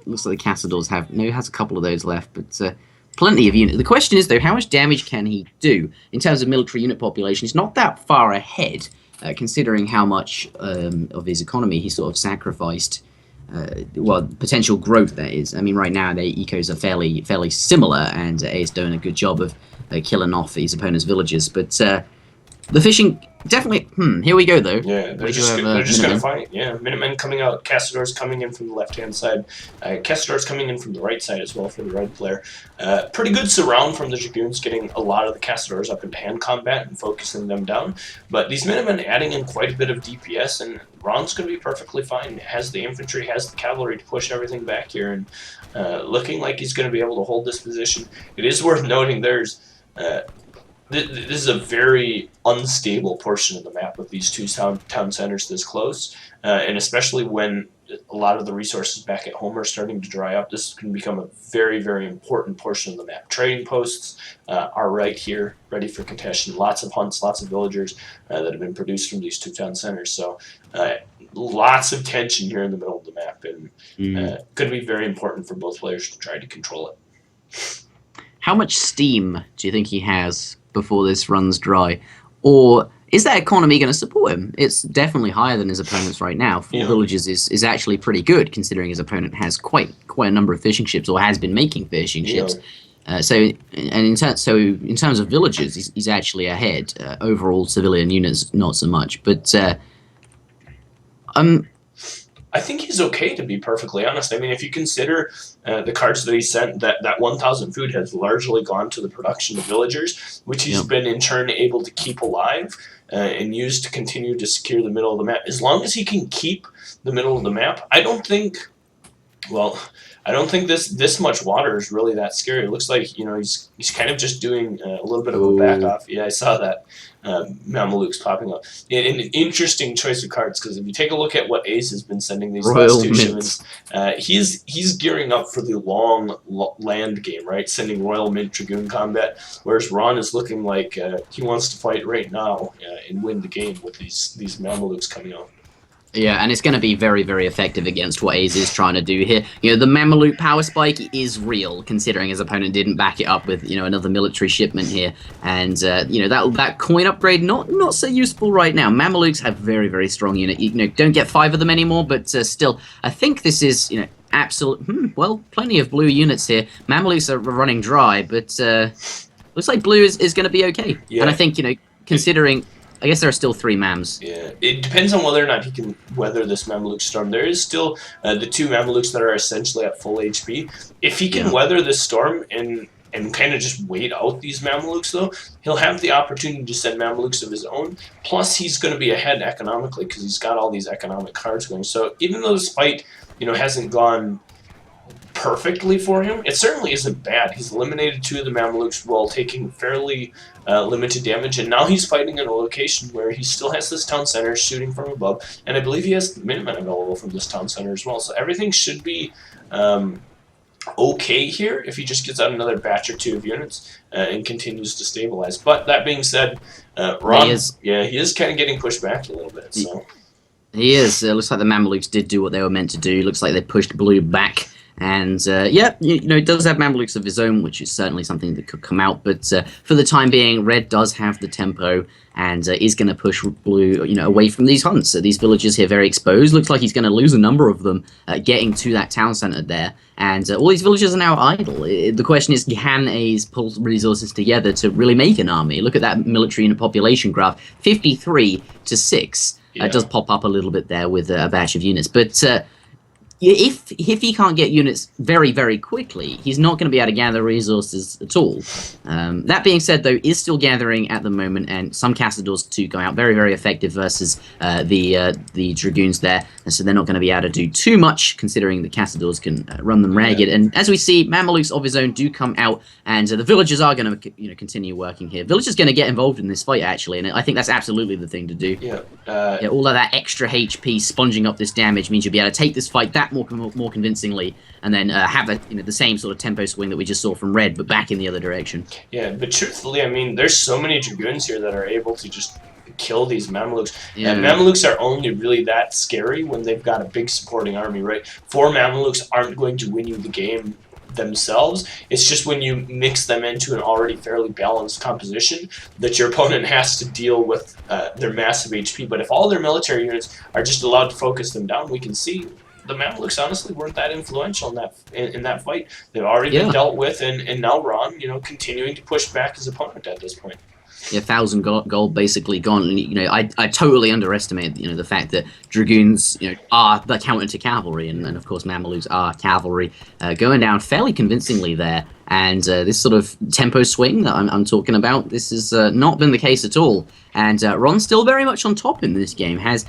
looks like the Castadors has a couple of those left, but plenty of units. The question is though, how much damage can he do in terms of military unit population? He's not that far ahead, considering how much of his economy he sort of sacrificed. Potential growth that is. I mean, right now their ecos are fairly similar, and A's doing a good job of killing off his opponent's villages, but. The fishing, definitely, here we go, though. Yeah, they're just going to fight. Yeah, Minutemen coming out, Castadors coming in from the left-hand side. Castadors coming in from the right side as well for the red player. Pretty good surround from the Dragoons, getting a lot of the Castadors up into hand combat and focusing them down. But these Minutemen adding in quite a bit of DPS, and Ron's going to be perfectly fine. Has the infantry, has the cavalry to push everything back here, and looking like he's going to be able to hold this position. It is worth noting there's... This is a very unstable portion of the map with these 2 town centers this close, and especially when a lot of the resources back at home are starting to dry up, this can become a very, very important portion of the map. Trading posts are right here, ready for contention. Lots of hunts, lots of villagers that have been produced from these 2 town centers. So lots of tension here in the middle of the map, and going to be very important for both players to try to control it. How much steam do you think he has before this runs dry? Or is that economy going to support him? It's definitely higher than his opponent's right now. 4 villages is actually pretty good, considering his opponent has quite a number of fishing ships, or has been making fishing ships. So in terms of villages, he's actually ahead. Overall civilian units, not so much. But I think he's okay, to be perfectly honest. I mean, if you consider the cards that he sent, that 1,000 food has largely gone to the production of villagers, which he's been in turn able to keep alive and use to continue to secure the middle of the map. As long as he can keep the middle of the map, I don't think this much water is really that scary. It looks like he's kind of just doing a little bit of a back off. Yeah, I saw that. Mamelukes popping up. An interesting choice of cards, because if you take a look at what Ace has been sending these last 2 shipments, he's gearing up for the long land game, right? Sending Royal Mint Dragoon combat, whereas Ron is looking like he wants to fight right now and win the game with these Mamelukes coming out. Yeah, and it's going to be very, very effective against what Ace is trying to do here. The Mameluke power spike is real, considering his opponent didn't back it up with, another military shipment here. And, that coin upgrade, not so useful right now. Mamelukes have very, very strong unit. Don't get 5 of them anymore, but still, I think this is, plenty of blue units here. Mamelukes are running dry, but looks like blue is going to be okay. Yeah. And I think, considering... I guess there are still 3 Mams. Yeah, it depends on whether or not he can weather this Mameluke storm. There is still the 2 Mamelukes that are essentially at full HP. If he can weather this storm and kind of just wait out these Mamelukes, though, he'll have the opportunity to send Mamelukes of his own. Plus, he's going to be ahead economically because he's got all these economic cards going. So even though this fight, hasn't gone perfectly for him. It certainly isn't bad. He's eliminated 2 of the Mamelukes while taking fairly limited damage, and now he's fighting in a location where he still has this town center shooting from above, and I believe he has Minutemen available from this town center as well. So everything should be okay here if he just gets out another batch or 2 of units and continues to stabilize. But that being said, Ron, he is kind of getting pushed back a little bit. So. He is. Looks like the Mamelukes did do what they were meant to do. Looks like they pushed Blue back. And, yeah, you know, it does have Mamelukes of his own, which is certainly something that could come out. But for the time being, Red does have the tempo and is going to push Blue, you know, away from these hunts. So these villages here very exposed. Looks like he's going to lose a number of them getting to that town center there. And all these villages are now idle. The question is, can A's pull resources together to really make an army? Look at that military and population graph, 53 to 6. It does pop up a little bit there with a batch of units. But if he can't get units very, very quickly, he's not going to be able to gather resources at all. That being said, though, is still gathering at the moment, and some Castadors too going out very, very effective versus the Dragoons there. And so they're not going to be able to do too much, considering the Castadors can run them ragged. And as we see, Mamelukes of his own do come out, and the villagers are going to continue working here. Villagers going to get involved in this fight, actually, and I think that's absolutely the thing to do. Yeah, all of that extra HP sponging up this damage means you'll be able to take this fight that more convincingly, and then have the same sort of tempo swing that we just saw from Red, but back in the other direction. Yeah, but truthfully, I mean, there's so many Dragoons here that are able to just kill these Mamelukes. Yeah. And Mamelukes are only really that scary when they've got a big supporting army, right? 4 Mamelukes aren't going to win you the game themselves. It's just when you mix them into an already fairly balanced composition that your opponent has to deal with their massive HP. But if all their military units are just allowed to focus them down, we can see the Mamelukes honestly weren't that influential in that fight. They've already been dealt with, and now Ron, continuing to push back his opponent at this point. Yeah, 1,000 gold basically gone. And, I totally underestimate the fact that Dragoons are the counter to cavalry, and of course Mamelukes are cavalry, going down fairly convincingly there. And this sort of tempo swing that I'm talking about, this has not been the case at all. And Ron's still very much on top in this game, has,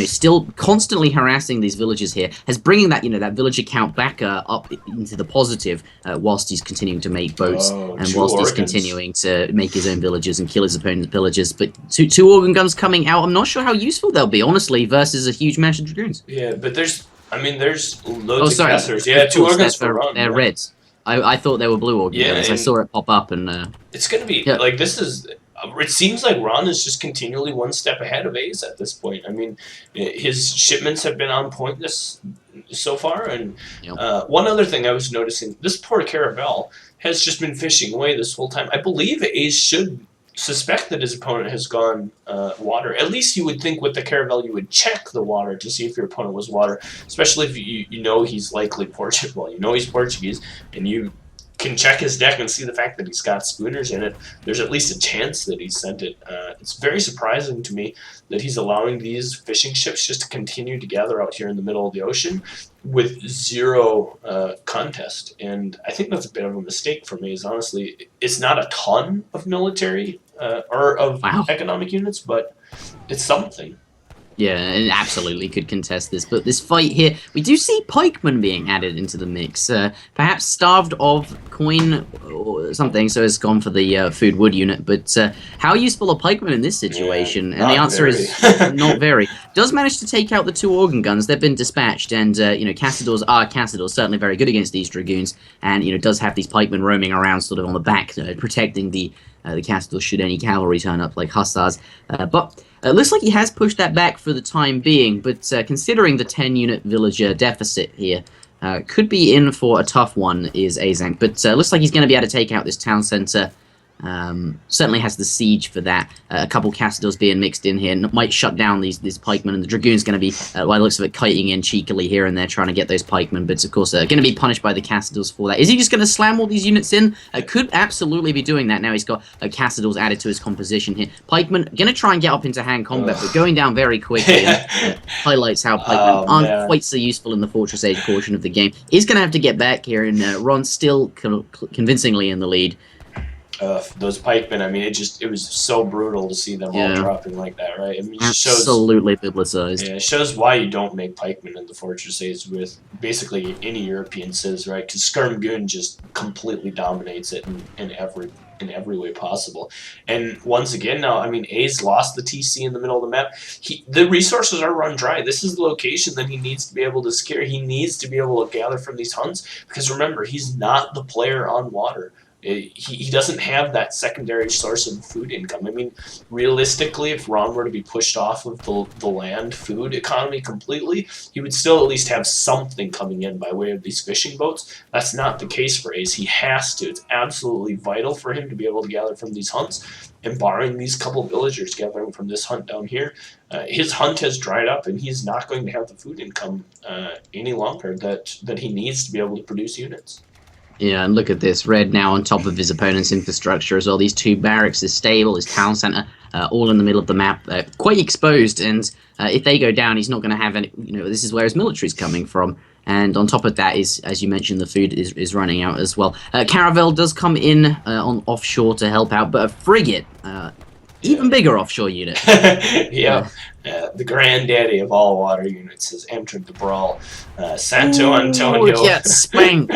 still constantly harassing these villages here, has bringing that, that villager count back up into the positive whilst he's continuing to make boats and whilst he's continuing to make his own villages and kill his opponent's villagers. But two organ guns coming out, I'm not sure how useful they'll be, honestly, versus a huge mass of Dragoons. Yeah, but there's loads of casters. Yeah, 2 organs for Ron. They're reds. I thought they were blue organ guns. I saw it pop up, and it's going to be this is. It seems like Ron is just continually one step ahead of A's at this point. I mean, his shipments have been on point so far. And one other thing I was noticing, this poor Caravel has just been fishing away this whole time. I believe A's should suspect that his opponent has gone water. At least you would think with the Caravel you would check the water to see if your opponent was water, especially if you know he's likely Portuguese. Well, you know he's Portuguese, and you can check his deck and see the fact that he's got schooners in it. There's at least a chance that he sent it. It's very surprising to me that he's allowing these fishing ships just to continue to gather out here in the middle of the ocean with 0 contest. And I think that's a bit of a mistake for me, is honestly, it's not a ton of military or of economic units, but it's something. Yeah, and absolutely could contest this. But this fight here, we do see pikemen being added into the mix. Perhaps starved of coin or something, so has gone for the food wood unit. But how useful are pikemen in this situation? And the answer is not very. Does manage to take out the 2 organ guns. They've been dispatched, and Castadors are Castadors, certainly very good against these Dragoons. And does have these pikemen roaming around sort of on the back, protecting the Castadors should any cavalry turn up like hussars. But it looks like he has pushed that back for the time being, but considering the 10-unit villager deficit here, could be in for a tough one is Azank. But looks like he's going to be able to take out this town center. Certainly has the siege for that. A couple Castadors being mixed in here might shut down these pikemen, and the Dragoon's going to be, by the looks of it, kiting in cheekily here and there, trying to get those pikemen, but of course going to be punished by the Castadors for that. Is he just going to slam all these units in? Could absolutely be doing that. Now he's got Castadors added to his composition here. Pikemen going to try and get up into hand combat, but going down very quickly. Highlights how pikemen aren't quite so useful in the Fortress Age portion of the game. He's going to have to get back here, and Ron's still convincingly in the lead. Those pikemen, I mean, it was so brutal to see them all Yeah, dropping like that, right? I mean, it just shows. absolutely biblicized. Yeah, it shows why you don't make pikemen in the Fortress Age with basically any European civ, right? Because Skirmgun just completely dominates it in every way possible. And once again, now I mean, A's lost the TC in the middle of the map. The resources are run dry. This is the location that he needs to be able to secure. He needs to be able to gather from these hunts because remember, he's not the player on water. He doesn't have that secondary source of food income. I mean, realistically, if Ron were to be pushed off of the land food economy completely, he would still at least have something coming in by way of these fishing boats. That's not the case for Ace. He has to. It's absolutely vital for him to be able to gather from these hunts. And barring these couple villagers gathering from this hunt down here, his hunt has dried up, and he's not going to have the food income any longer that he needs to be able to produce units. Yeah, and look at this. Red now on top of his opponent's infrastructure as well. These two barracks, his stable, his town centre, all in the middle of the map, quite exposed. And if they go down, he's not going to have any. This is where his military's coming from. And on top of that is, as you mentioned, the food is running out as well. Caravel does come in on offshore to help out, but a frigate, even bigger offshore unit. Yeah. The granddaddy of all water units has entered the brawl. Santo Antonio. Yeah, spanked.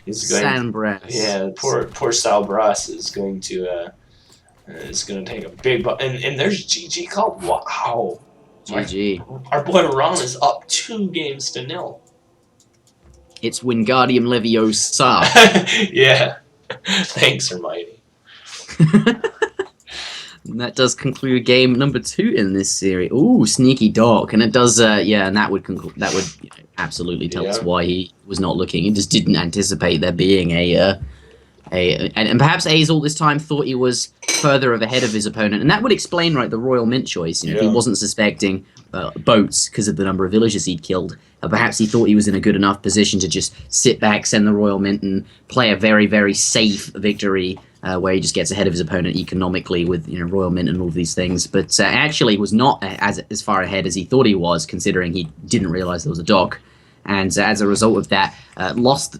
is going. San Bras. Yeah, poor Sal Bras is going to take a big. And there's GG called. Wow. GG. Our boy Ron is up 2-0. It's Wingardium Leviosa. Yeah. Thanks, Hermione. And that does conclude game number 2 in this series. Ooh, sneaky Doc, and it does. And that would absolutely tell us why he was not looking. He just didn't anticipate there being and perhaps A's all this time thought he was further ahead of his opponent, and that would explain the Royal Mint choice. If he wasn't suspecting boats because of the number of villagers he'd killed, perhaps he thought he was in a good enough position to just sit back, send the Royal Mint, and play a very, very safe victory where he just gets ahead of his opponent economically with Royal Mint and all these things. But actually was not as far ahead as he thought he was, considering he didn't realize there was a dock. And as a result of that, lost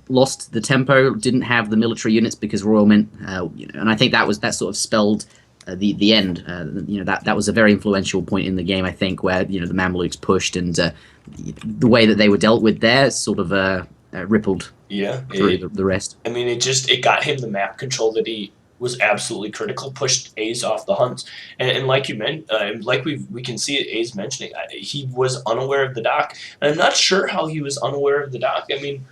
the tempo, didn't have the military units because Royal Mint, and I think that sort of spelled the end. That was a very influential point in the game, I think, where the Mamluks pushed, and the way that they were dealt with there sort of rippled through the rest. I mean, it got him the map control that he was absolutely critical, pushed A's off the hunts, and like you meant, like we can see A's mentioning, he was unaware of the dock, and I'm not sure how he was unaware of the dock. I mean,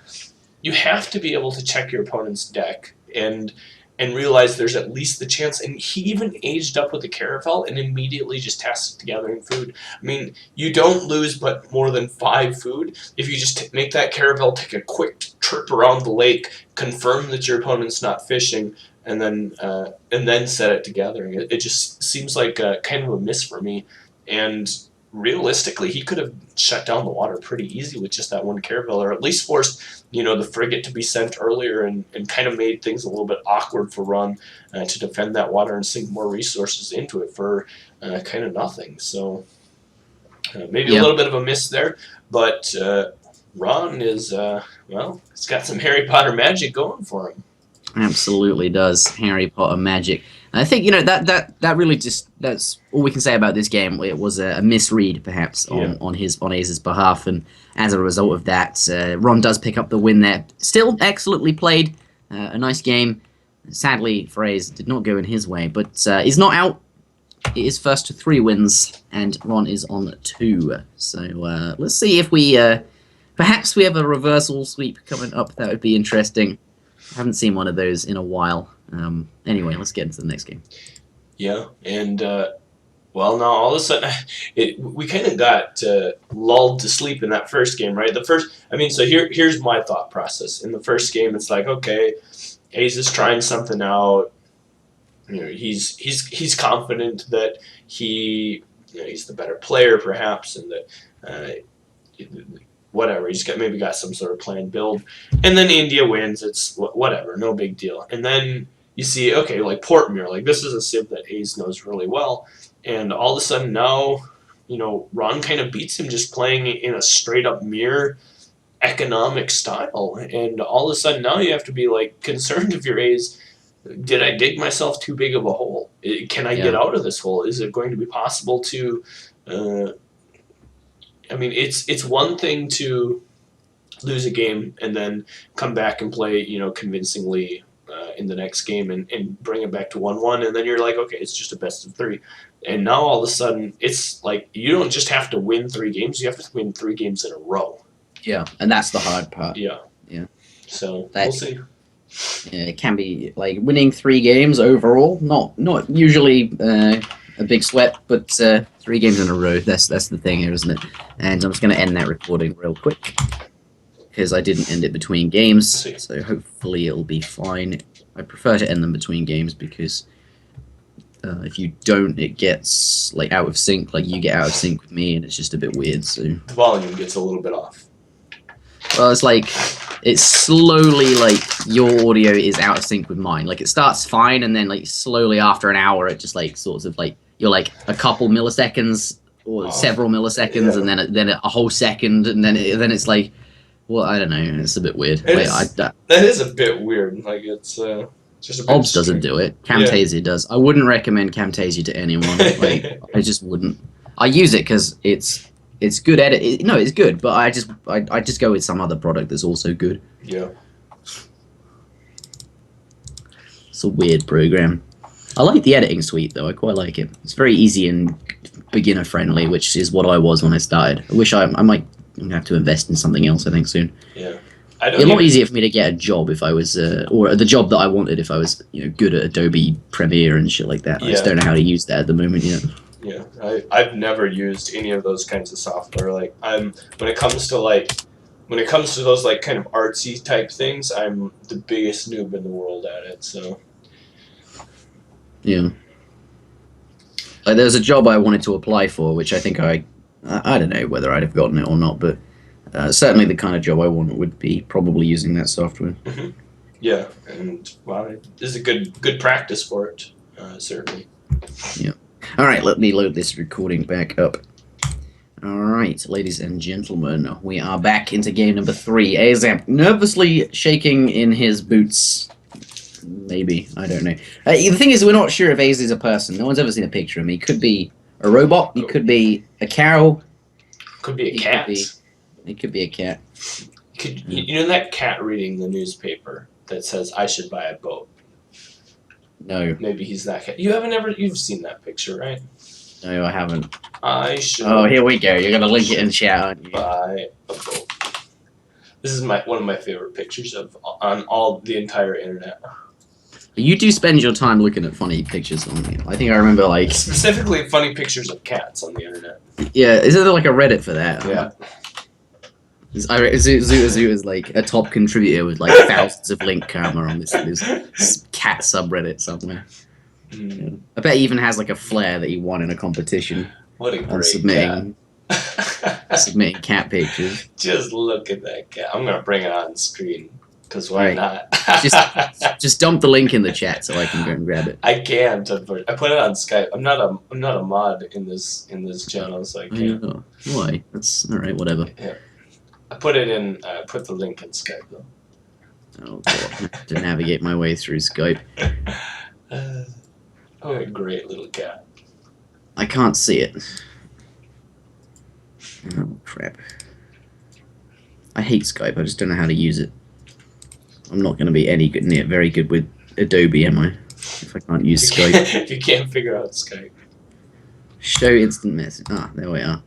you have to be able to check your opponent's deck and realize there's at least the chance. And he even aged up with the Caravel and immediately just tasked to gathering food. I mean, you don't lose but more than 5 food if you just make that Caravel take a quick trip around the lake, confirm that your opponent's not fishing, and then set it to gathering. It just seems like kind of a miss for me. And realistically, he could have shut down the water pretty easy with just that one Caravel, or at least forced the frigate to be sent earlier and kind of made things a little bit awkward for Ron to defend that water and sink more resources into it for kind of nothing. So maybe a little bit of a miss there, but Ron is, he's got some Harry Potter magic going for him. Absolutely does. Harry Potter magic. And I think that really that's all we can say about this game. It was a misread perhaps on Aze's behalf, and as a result of that, Ron does pick up the win there. Still excellently played, a nice game. Sadly, for Aze, did not go in his way, but he's not out. It is first to 3 wins, and Ron is on 2. So let's see if we perhaps we have a reversal sweep coming up. That would be interesting. I haven't seen one of those in a while. Anyway, let's get into the next game. Yeah, and now all of a sudden, we kind of got lulled to sleep in that first game, right? So here's my thought process. In the first game, it's like, okay, Ace is trying something out. He's confident that he's the better player, perhaps, and that whatever, he's maybe got some sort of planned build, and then India wins. It's whatever, no big deal. And then you see, okay, like Portmere, like this is a civ that Ace knows really well, and all of a sudden now, Ron kind of beats him just playing in a straight up mirror economic style, and all of a sudden now you have to be like concerned if your A's did I dig myself too big of a hole? Can I get Yeah. out of this hole? Is it going to be possible to? Uh, I mean, it's one thing to lose a game and then come back and play, convincingly in the next game and bring it back to 1-1, and then you're like, okay, it's just a best of three. And now all of a sudden, it's like you don't just have to win 3 games; you have to win 3 games in a row. Yeah, and that's the hard part. Yeah. Yeah. So That- we'll see. Yeah, it can be like winning 3 games overall, not usually a big sweat, but 3 games in a row. That's the thing here, isn't it? And I'm just going to end that recording real quick because I didn't end it between games, See. so hopefully it'll be fine. I prefer to end them between games because if you don't, it gets like out of sync. Like you get out of sync with me, and it's just a bit weird. So The volume gets a little bit off. well, it's like it's slowly like your audio is out of sync with mine. Like it starts fine, and then like slowly after an hour, it just like sort of like you're like a couple milliseconds or several milliseconds, Yeah. and then a whole second, and then it's like, well, I don't know. It's a bit weird. That is a bit weird. Like it's just a bit. Obs doesn't do it. Camtasia does. I wouldn't recommend Camtasia to anyone. Like I just wouldn't. I use it because it's good edit. No, it's good, but I just go with some other product that's also good. Yeah. It's a weird program. I like the editing suite though. I quite like it. It's very easy and beginner friendly, which is what I was when I started. I wish I might have to invest in something else. I think soon. Yeah. It'd be a lot easier for me to get a job if I was, or the job that I wanted if I was, good at Adobe Premiere and shit like that. I just don't know how to use that at the moment yet. Yeah, I've never used any of those kinds of software. Like when it comes to those like kind of artsy type things, I'm the biggest noob in the world at it. So Yeah. Like there's a job I wanted to apply for, which I think I don't know whether I'd have gotten it or not, but certainly the kind of job I want would be probably using that software. yeah, and this is a good practice for it, certainly. Yeah. All right, let me load this recording back up. All right, ladies and gentlemen, we are back into game number 3. Azamp nervously shaking in his boots. Maybe, I don't know. The thing is, we're not sure if Az is a person. No one's ever seen a picture of him. He could be a robot. He could be a cow. Could be a cat. He could be a cat. You know that cat reading the newspaper that says, "I should buy a boat." No. Maybe he's that cat. You've seen that picture, right? No, I haven't. I should. Oh, here we go. You're gonna link it in chat, aren't you? Buy a boat. This is one of my favorite pictures on all the entire internet. You do spend your time looking at funny pictures on it. I think I remember like Specifically, funny pictures of cats on the internet. yeah. Is there like a Reddit for that? Yeah. Zoo is like a top contributor with like thousands of link karma on this cat subreddit somewhere. Mm. I bet he even has like a flare that he won in a competition What a on great submitting cat. submitting cat pictures. Just look at that cat. I'm gonna bring it on screen because why Right. not? Just dump the link in the chat so I can go and grab it. I can't. I put it on Skype. I'm not a mod in this channel, so I can't. Oh, why? That's all right. Whatever. I put it in. Put the link in Skype though. Oh god, I have to navigate my way through Skype. Oh, a great little cat. I can't see it. Oh crap. I hate Skype. I just don't know how to use it. I'm not going to be very good with Adobe, am I? If I can't use Skype. If you can't figure out Skype. Show instant message. Ah, there we are.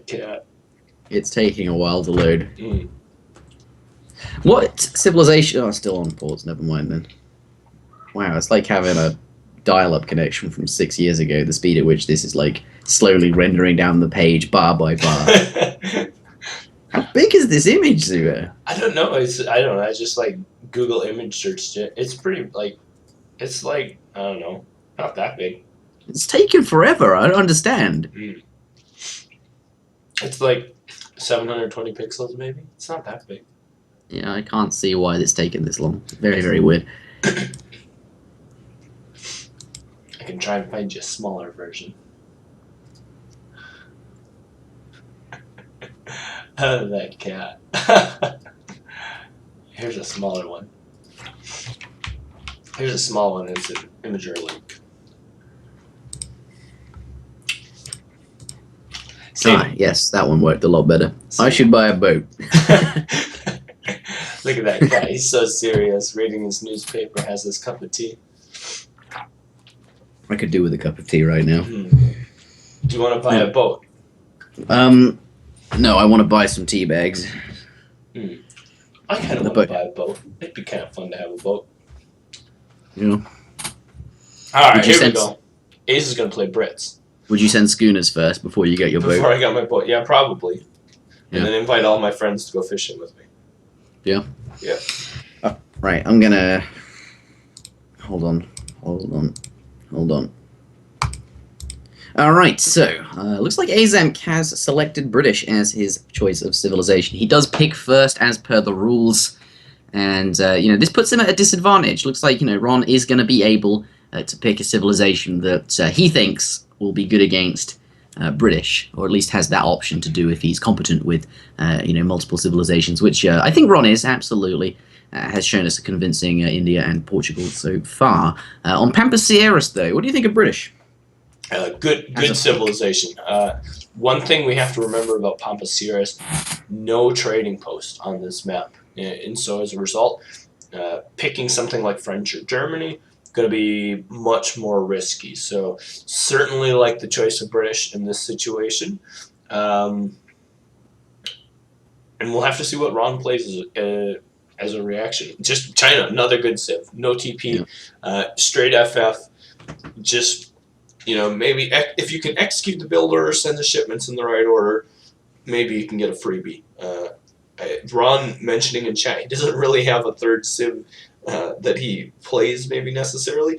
Cat. It's taking a while to load. Mm. What civilization? Oh, still on ports. Never mind then. Wow, it's like having a dial-up connection from 6 years ago. The speed at which this is like slowly rendering down the page bar by bar. How big is this image, Zua? I don't know. I don't know. I just like Google image searched it. It's pretty it's like I don't know, not that big. It's taken forever. I don't understand. Mm. It's like 720 pixels, maybe. It's not that big. Yeah, I can't see why it's taken this long. Very, very weird. I can try and find you a smaller version. That cat. Here's a smaller one. Here's a small one. It's an imager link. Yes, that one worked a lot better. I should buy a boat. Look at that cat. He's so serious. Reading his newspaper, has his cup of tea. I could do with a cup of tea right now. Do you want to buy a boat? No, I want to buy some tea bags. I kind of want to buy a boat. It'd be kind of fun to have a boat. Yeah. All right, here we go. Ace is going to play Brits. Would you send schooners first before you get your boat? Before I got my boat, yeah, probably. Yeah. And then invite all my friends to go fishing with me. Yeah? Yeah. Right, I'm gonna... Hold on. Alright, so, looks like Azamk has selected British as his choice of civilization. He does pick first as per the rules, and, this puts him at a disadvantage. Looks like, Ron is going to be able to pick a civilization that he thinks will be good against British, or at least has that option to do if he's competent with, multiple civilizations, which I think Ron is, absolutely. Has shown us a convincing India and Portugal so far. On Pampas Sierras, though, what do you think of British? Good civilization. One thing we have to remember about Pampas Sierras, no trading post on this map. And so as a result, picking something like French or Germany going to be much more risky. So certainly like the choice of British in this situation. And we'll have to see what Ron plays as a reaction. Just China, another good civ. No TP, straight FF. Just, maybe if you can execute the builder or send the shipments in the right order, maybe you can get a freebie. Ron mentioning in chat, he doesn't really have a third civ that he plays maybe necessarily.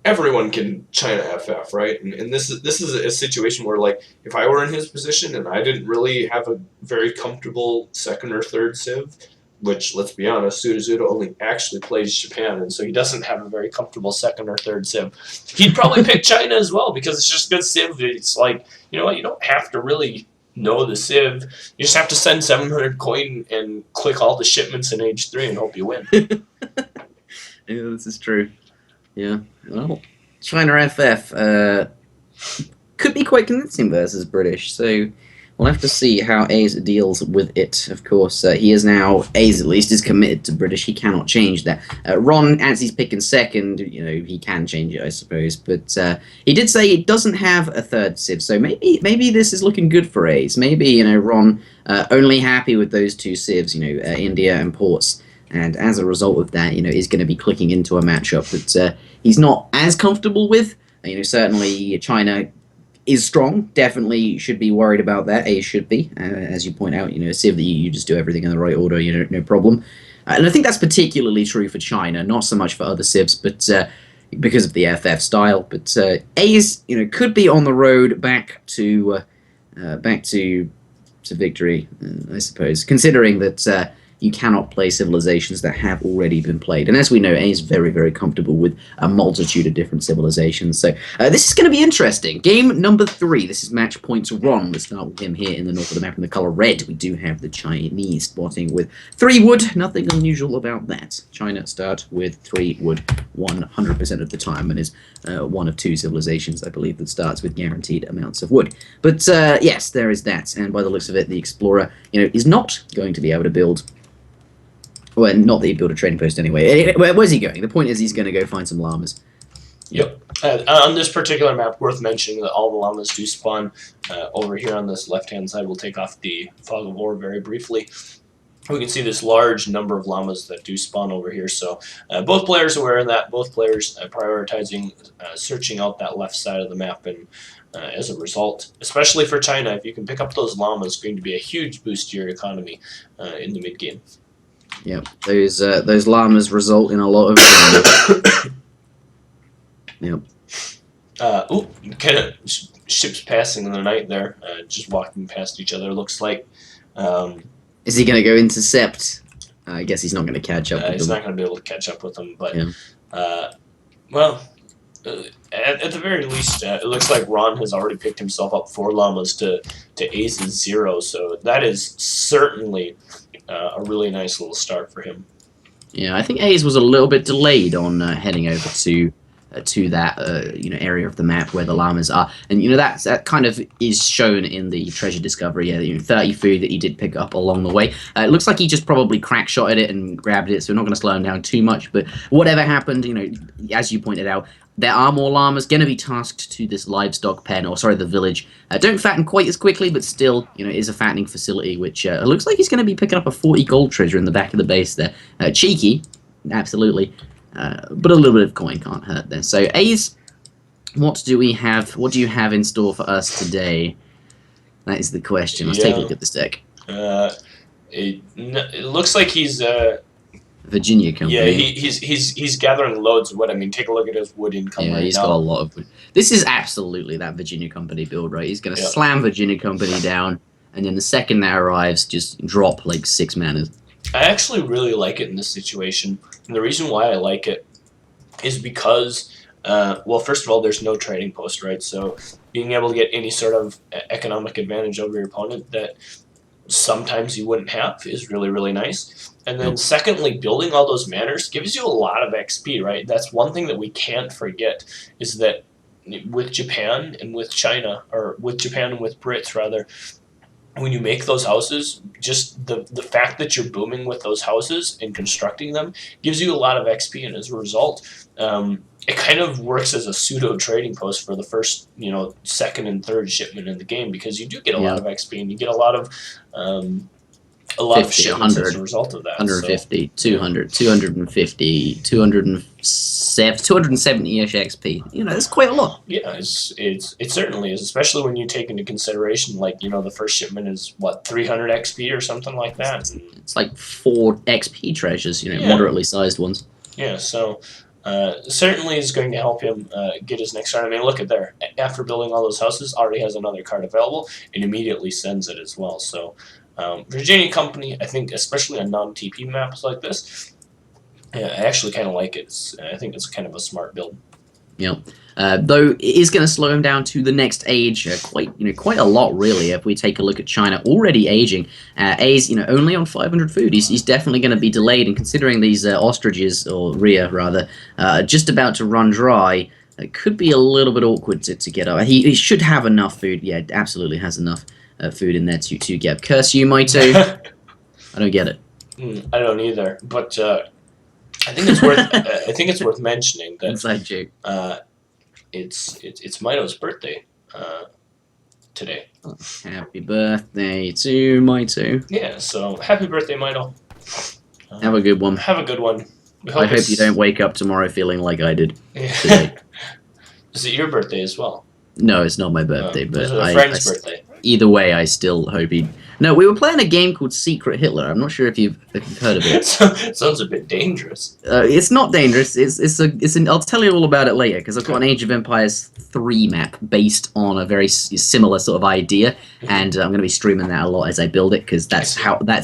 Everyone can China FF, right? And this is a situation where, like, if I were in his position and I didn't really have a very comfortable second or third civ, which, let's be honest, Sudazuda only actually plays Japan, and so he doesn't have a very comfortable second or third civ. He'd probably pick China as well, because it's just good civ. It's like, you know what, you don't have to really know the civ. You just have to send 700 coin and click all the shipments in Age 3 and hope you win. Yeah, this is true. Yeah, well, China FF could be quite convincing versus British, so we'll have to see how Ace deals with it. Of course, he is now, Ace at least, is committed to British. He cannot change that. Ron, as he's picking second, he can change it, I suppose. But he did say it doesn't have a third civ, so maybe this is looking good for Ace. Maybe, Ron only happy with those two civs, India and Ports. And as a result of that, is going to be clicking into a matchup that he's not as comfortable with. Certainly China is strong. Definitely should be worried about that. Ace should be, as you point out. A civ that you just do everything in the right order. No problem. And I think that's particularly true for China, not so much for other civs, but because of the FF style. But Ace, could be on the road back to victory, I suppose. Considering that. You cannot play civilizations that have already been played. And as we know, A is very, very comfortable with a multitude of different civilizations. So this is going to be interesting. Game number 3. This is match point 1. We'll start with him here in the north of the map in the color red. We do have the Chinese spotting with 3 wood. Nothing unusual about that. China start with 3 wood 100% of the time and is one of 2 civilizations, I believe, that starts with guaranteed amounts of wood. But yes, there is that. And by the looks of it, the Explorer is not going to be able to build... Well, not that he'd build a trading post anyway. Where's he going? The point is he's going to go find some llamas. Yep. On this particular map, worth mentioning that all the llamas do spawn over here on this left-hand side. We'll take off the fog of war very briefly. We can see this large number of llamas that do spawn over here. So both players are aware of that. Both players prioritizing searching out that left side of the map. And as a result, especially for China, if you can pick up those llamas, it's going to be a huge boost to your economy in the mid-game. Yep, those llamas result in a lot of Yep. Kind of ships passing in the night there, just walking past each other, looks like. Is he going to go intercept? I guess he's not going to catch up with He's them. not going to be able to catch up with them, but, yeah. Well, At the very least, it looks like Ron has already picked himself up 4 llamas to Ace's 0, so that is certainly a really nice little start for him. Yeah, I think A's was a little bit delayed on heading over to that area of the map where the llamas are, and that kind of is shown in the treasure discovery. Yeah, 30 food that he did pick up along the way. It looks like he just probably crack shotted it and grabbed it, so we're not going to slow him down too much. But whatever happened, as you pointed out, there are more llamas going to be tasked to this livestock pen, or sorry, the village. Don't fatten quite as quickly, but still, is a fattening facility, which looks like he's going to be picking up a 40 gold treasure in the back of the base there. Cheeky, absolutely. But a little bit of coin can't hurt there. So, A's, what do we have? What do you have in store for us today? That is the question. Let's take a look at this deck. It looks like he's Virginia Company. Yeah, he's gathering loads of wood. I mean, take a look at his wood income. Yeah, he's got a lot of wood. This is absolutely that Virginia Company build, right? He's going to slam Virginia Company down, and then the second that arrives, just drop like 6 manas. I actually really like it in this situation. And the reason why I like it is because, well, first of all, there's no trading post, right? So being able to get any sort of economic advantage over your opponent that sometimes you wouldn't have is really, really nice. And then secondly, building all those manors gives you a lot of XP, right? That's one thing that we can't forget, is that with Japan and with China, or with Japan and with Brits, rather, when you make those houses, just the fact that you're booming with those houses and constructing them gives you a lot of XP, and as a result, it kind of works as a pseudo trading post for the first, second and third shipment in the game, because you do get a lot of XP and you get a lot of 50, 100, as a result of that. 150, 200, 250, 270-ish XP. That's quite a lot. Yeah, it certainly is, especially when you take into consideration, like, the first shipment is, 300 XP or something like that? It's like 4 XP treasures, moderately sized ones. Yeah, so certainly is going to help him get his next card. I mean, look at there. After building all those houses, already has another card available and immediately sends it as well. So Virginia Company, I think, especially on non-TP maps like this, I actually kind of like it. I think it's kind of a smart build. Yeah. Though it is going to slow him down to the next age quite a lot, really. If we take a look at China, already aging, A's only on 500 food. He's definitely going to be delayed, and considering these ostriches, or rhea rather, just about to run dry, it could be a little bit awkward to get up. He should have enough food. Yeah, absolutely has enough food in there to get. Curse you, Maito. I don't get it. I don't either, but I think it's worth. I think it's worth mentioning that inside joke. It's Maito's birthday today. Oh, happy birthday to Maito. Yeah, so happy birthday, Maito. Have a good one. Have a good one. I hope you don't wake up tomorrow feeling like I did today. Is it your birthday as well? No, it's not my birthday, but it's a friend's birthday. Either way, I still hope he. No, we were playing a game called Secret Hitler. I'm not sure if you've heard of it. It sounds a bit dangerous. It's not dangerous. I'll tell you all about it later, because I've got an Age of Empires 3 map based on a very similar sort of idea, and I'm going to be streaming that a lot as I build it, because that's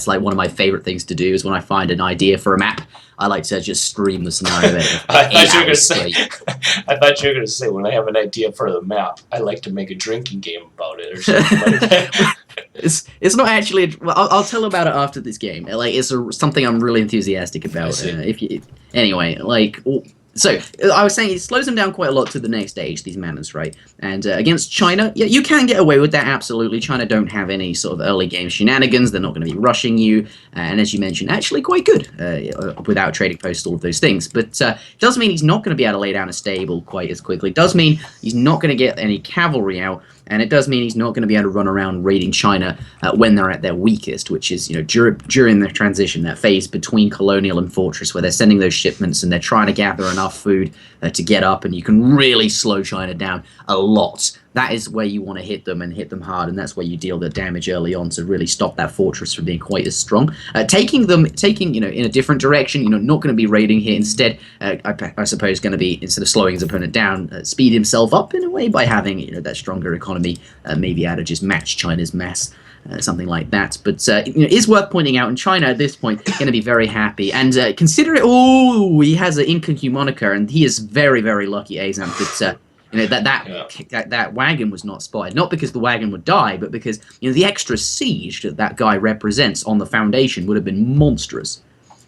like one of my favorite things to do is when I find an idea for a map, I like to just stream the scenario. I thought you were going to say when I have an idea for the map, I like to make a drinking game about it or something like that. It's not actually. I'll tell about it after this game. Like it's something I'm really enthusiastic about. So I was saying it slows them down quite a lot to the next stage, these manors, right? And against China, yeah, you can get away with that, absolutely. China don't have any sort of early game shenanigans. They're not going to be rushing you. And as you mentioned, actually quite good without trading posts, all of those things. But it does mean he's not going to be able to lay down a stable quite as quickly. It does mean he's not going to get any cavalry out. And it does mean he's not going to be able to run around raiding China when they're at their weakest, which is, during the transition, that phase between colonial and fortress, where they're sending those shipments and they're trying to gather enough food to get up, and you can really slow China down a lot. That is where you want to hit them and hit them hard, and that's where you deal the damage early on to really stop that fortress from being quite as strong. Taking in a different direction, not going to be raiding here. Instead, I suppose going to be, instead of slowing his opponent down, speed himself up in a way by having that stronger economy, maybe able to just match China's mass. something like that. But it is worth pointing out, in China at this point, going to be very happy. And consider it, he has an Incan Humonica, and he is very, very lucky, Azamp, that that wagon was not spotted. Not because the wagon would die, but because the extra siege that guy represents on the Foundation would have been monstrous.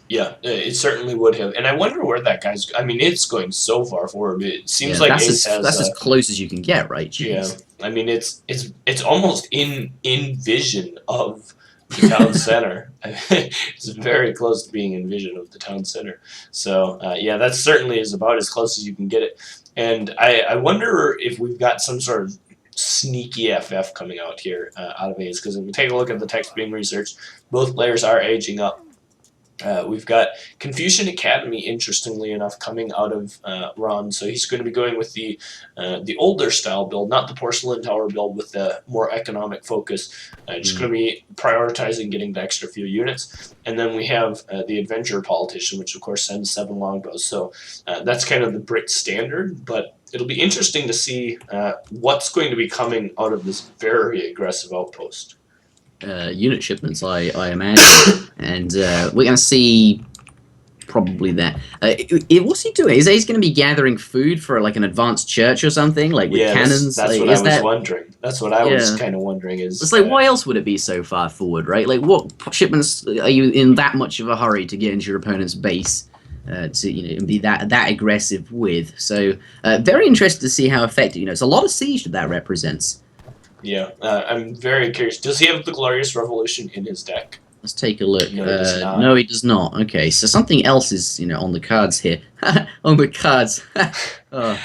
Yeah, it certainly would have. And I wonder where that guy's... I mean, it's going so far forward. It seems like that's as close as you can get, right? Jeez. Yeah, I mean, it's almost in vision of the town center. It's very close to being in vision of the town center. So, yeah, that certainly is about as close as you can get it. And I wonder if we've got some sort of sneaky FF coming out here out of A's. Because if we take a look at the text being researched, both players are aging up. We've got Confucian Academy, interestingly enough, coming out of Ron. So he's going to be going with the older style build, not the Porcelain Tower build with the more economic focus. Just going to be prioritizing getting the extra few units. And then we have the Adventurer Politician, which of course sends 7 longbows. So that's kind of the Brit standard, but it'll be interesting to see what's going to be coming out of this very aggressive outpost. Unit shipments, I imagine, and we're going to see probably that. What's he doing? Is he going to be gathering food for like an advanced church or something, like with cannons? That's what I was wondering. That's what I was kind of wondering. It's like, why else would it be so far forward, right? Like, what shipments are you in that much of a hurry to get into your opponent's base? To and be that aggressive with? So very interested to see how effective. It's a lot of siege that represents. Yeah, I'm very curious. Does he have the Glorious Revolution in his deck? Let's take a look. No, he does not. Okay, so something else is on the cards here. On the cards. But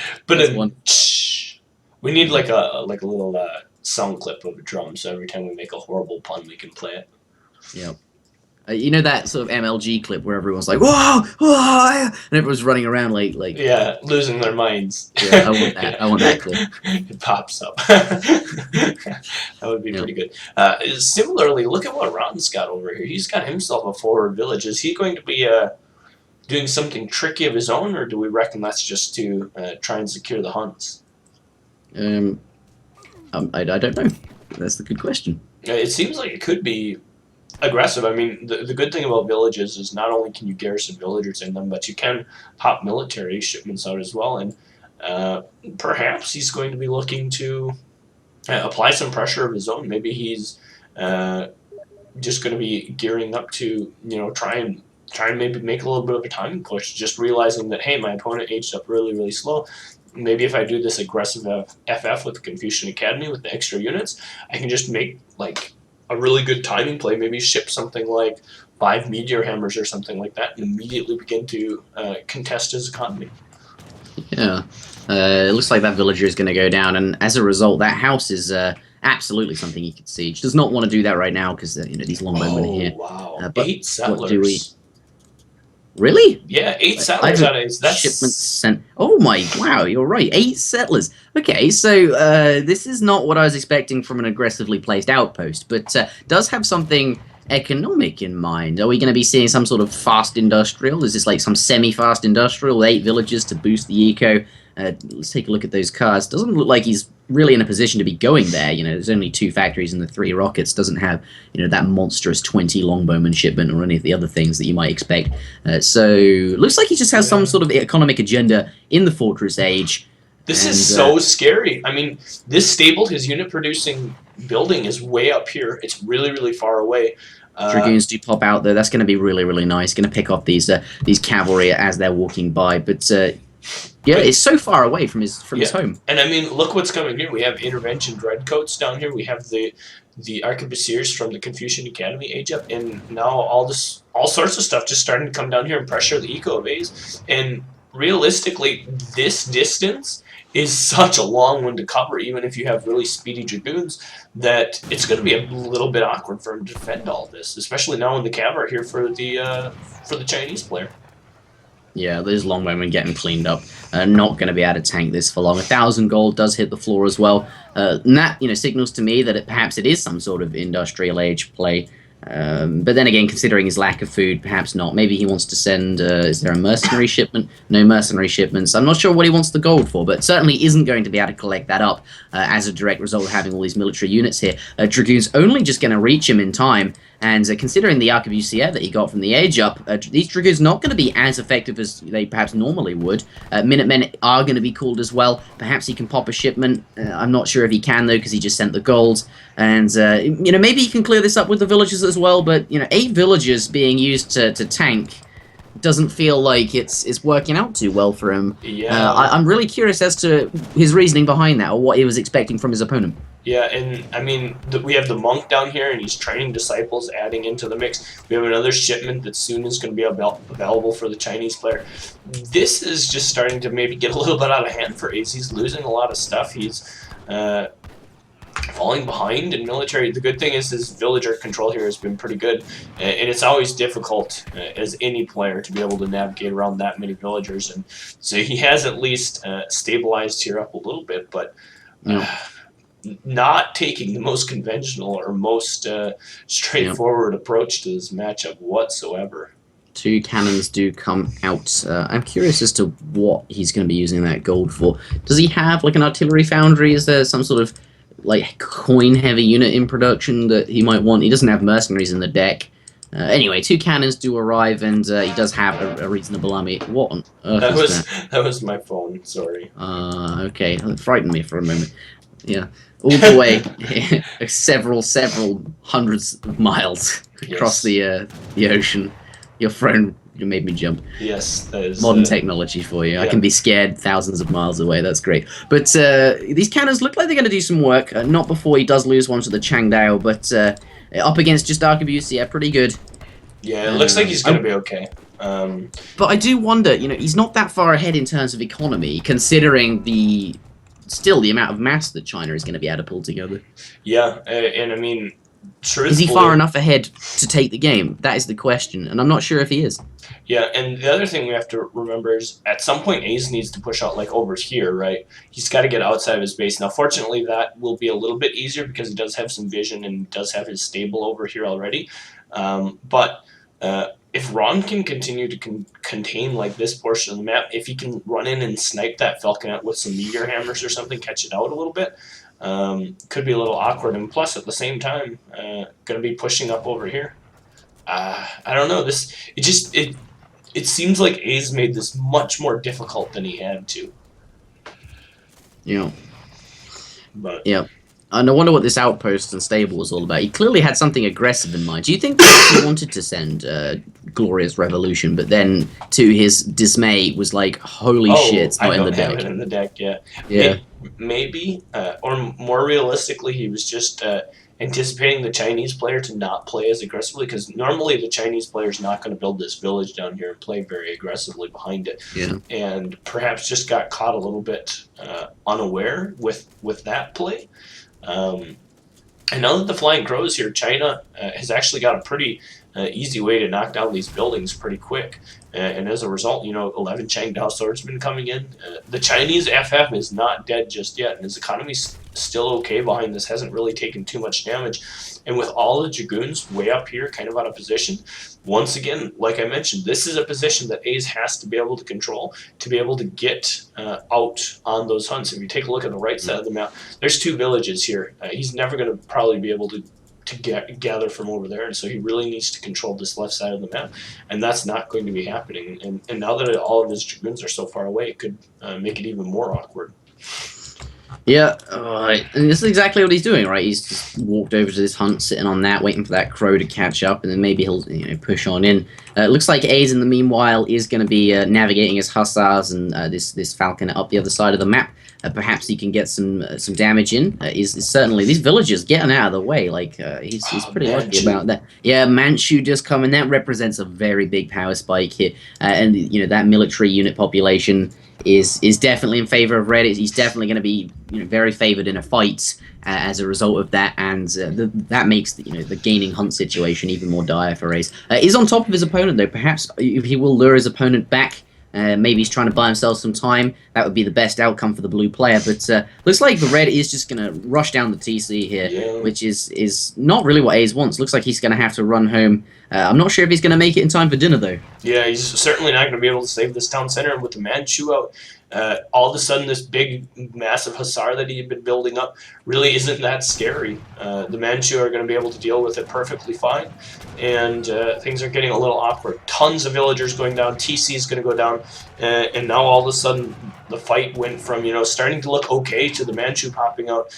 we need like a little sound clip of a drum, so every time we make a horrible pun, we can play it. Yep. That sort of MLG clip where everyone's like, whoa, whoa, and everyone's running around like losing their minds. Yeah, I want that clip. It pops up. That would be pretty good. Similarly, look at what Ron's got over here. He's got himself a forward village. Is he going to be doing something tricky of his own, or do we reckon that's just to try and secure the hunts? I don't know. That's the good question. It seems like it could be aggressive. I mean, the good thing about villages is not only can you garrison villagers in them, but you can pop military shipments out as well. And perhaps he's going to be looking to apply some pressure of his own. Maybe he's just going to be gearing up to try and maybe make a little bit of a timing push, just realizing that, hey, my opponent aged up really, really slow. Maybe if I do this aggressive FF with the Confucian Academy with the extra units, I can just make like a really good timing play, maybe ship something like 5 Meteor Hammers or something like that, and immediately begin to contest his economy. Yeah, it looks like that villager is going to go down, and as a result, that house is absolutely something he could siege. Does not want to do that right now because these longbowmen are here. Wow! But 8 settlers. What do we? Really? Yeah, 8 settlers out of it. That's shipments sent. Oh my! Wow, you're right. 8 settlers. Okay, so this is not what I was expecting from an aggressively placed outpost, but does have something economic in mind. Are we going to be seeing some sort of fast industrial? Is this like some semi-fast industrial with 8 villages to boost the eco? Let's take a look at those cards. Doesn't look like he's really in a position to be going there. There's only 2 factories and the 3 rockets. Doesn't have that monstrous 20 longbowman shipment or any of the other things that you might expect. So looks like he just has some sort of economic agenda in the Fortress Age. This is so scary. I mean, this stable, his unit producing building is way up here. It's really, really far away. Dragoons do pop out there. That's going to be really, really nice. Going to pick off these cavalry as they're walking by. But it's so far away from his home. And I mean, look what's coming here. We have Intervention Dreadcoats down here. We have the Arquebusiers from the Confucian Academy age up, and now all sorts of stuff just starting to come down here and pressure the eco of A's. And realistically, this distance is such a long one to cover, even if you have really speedy dragoons, that it's going to be a little bit awkward for him to defend all this, especially now when the cav are here for the Chinese player. Yeah, those longbowmen getting cleaned up. Not going to be able to tank this for long. 1,000 gold does hit the floor as well. And that signals to me that perhaps it is some sort of industrial age play. But then again, considering his lack of food, perhaps not. Maybe he wants to send. Is there a mercenary shipment? No mercenary shipments. I'm not sure what he wants the gold for, but certainly isn't going to be able to collect that up as a direct result of having all these military units here. Dragoon's only just going to reach him in time. And considering the arquebusier that he got from the age up, these Dragoons not going to be as effective as they perhaps normally would. Minutemen are going to be called as well. Perhaps he can pop a shipment. I'm not sure if he can, though, because he just sent the gold. And, maybe he can clear this up with the villagers as well. But, 8 villagers being used to tank doesn't feel like it's working out too well for him. Yeah. I'm really curious as to his reasoning behind that, or what he was expecting from his opponent. Yeah, and I mean, we have the monk down here, and he's training disciples, adding into the mix. We have another shipment that soon is going to be available for the Chinese player. This is just starting to maybe get a little bit out of hand for Ace. He's losing a lot of stuff. He's falling behind in military. The good thing is his villager control here has been pretty good, and it's always difficult as any player to be able to navigate around that many villagers. And so he has at least stabilized here up a little bit, but. Not taking the most conventional or most straightforward approach to this matchup whatsoever. 2 cannons do come out. I'm curious as to what he's going to be using that gold for. Does he have like an artillery foundry? Is there some sort of like coin-heavy unit in production that he might want? He doesn't have mercenaries in the deck. Anyway, 2 cannons do arrive, and he does have a reasonable army. What on earth is that? That was my phone, sorry. Okay, it frightened me for a moment. Yeah, all the way several hundreds of miles across the ocean. Your phone made me jump. Yes, that is modern technology for you. Yeah. I can be scared thousands of miles away. That's great. But these cannons look like they're going to do some work. Not before he does lose one to the Changdao, but up against just Arquebusier, pretty good. Yeah, it looks like he's going to be okay. But I do wonder, he's not that far ahead in terms of economy, considering the amount of mass that China is going to be able to pull together. Yeah, and I mean, truthfully... Is he far enough ahead to take the game? That is the question, and I'm not sure if he is. Yeah, and the other thing we have to remember is at some point Ace needs to push out like over here, right? He's got to get outside of his base. Now, fortunately, that will be a little bit easier because he does have some vision and does have his stable over here already. But if Ron can continue to contain like this portion of the map, if he can run in and snipe that Falconet with some meteor hammers or something, catch it out a little bit, could be a little awkward. And plus, at the same time, going to be pushing up over here. I don't know. It seems like A's made this much more difficult than he had to. Yeah. But yeah. And I wonder what this outpost and stable was all about. He clearly had something aggressive in mind. Do you think he wanted to send Glorious Revolution, but then, to his dismay, was like, holy shit, it's not in the deck? I don't have it in the deck yet. Yeah. Maybe, or more realistically, he was just anticipating the Chinese player to not play as aggressively, because normally the Chinese player is not going to build this village down here and play very aggressively behind it. Yeah. And perhaps just got caught a little bit unaware with that play. And now that the Flying Crow is here, China has actually got a pretty easy way to knock down these buildings pretty quick. And as a result, 11 Changdao swordsmen coming in. The Chinese FF is not dead just yet, and his economy's still okay behind this, hasn't really taken too much damage. And with all the Dragoons way up here, kind of out of position, once again, like I mentioned, this is a position that A's has to be able to control to be able to get out on those hunts. If you take a look at the right side of the map, there's 2 villages here. He's never going to probably be able to gather from over there, and so he really needs to control this left side of the map, and that's not going to be happening. And now that all of his Dragoons are so far away, it could make it even more awkward. Yeah, and this is exactly what he's doing, right? He's just walked over to this hunt, sitting on that, waiting for that crow to catch up, and then maybe he'll push on in. It looks like A's in the meanwhile is going to be navigating his hussars and this falcon up the other side of the map. Perhaps he can get some damage in. Is certainly these villagers getting out of the way. Like he's pretty lucky about that. Yeah, Manchu just coming. That represents a very big power spike here, and that military unit population is definitely in favor of Red. He's definitely going to be very favored in a fight as a result of that, and that makes the gaining hunt situation even more dire for Ace. He's on top of his opponent though. Perhaps he will lure his opponent back Maybe he's trying to buy himself some time. That would be the best outcome for the blue player. But looks like the red is just going to rush down the TC here, which is not really what A's wants. Looks like he's going to have to run home. I'm not sure if he's going to make it in time for dinner, though. Yeah, he's certainly not going to be able to save this town center. And with the Manchu out, all of a sudden this big, massive Hussar that he had been building up really isn't that scary. The Manchu are going to be able to deal with it perfectly fine. And things are getting a little awkward. Tons of villagers going down. TC is going to go down. And now all of a sudden the fight went from, starting to look okay to the Manchu popping out.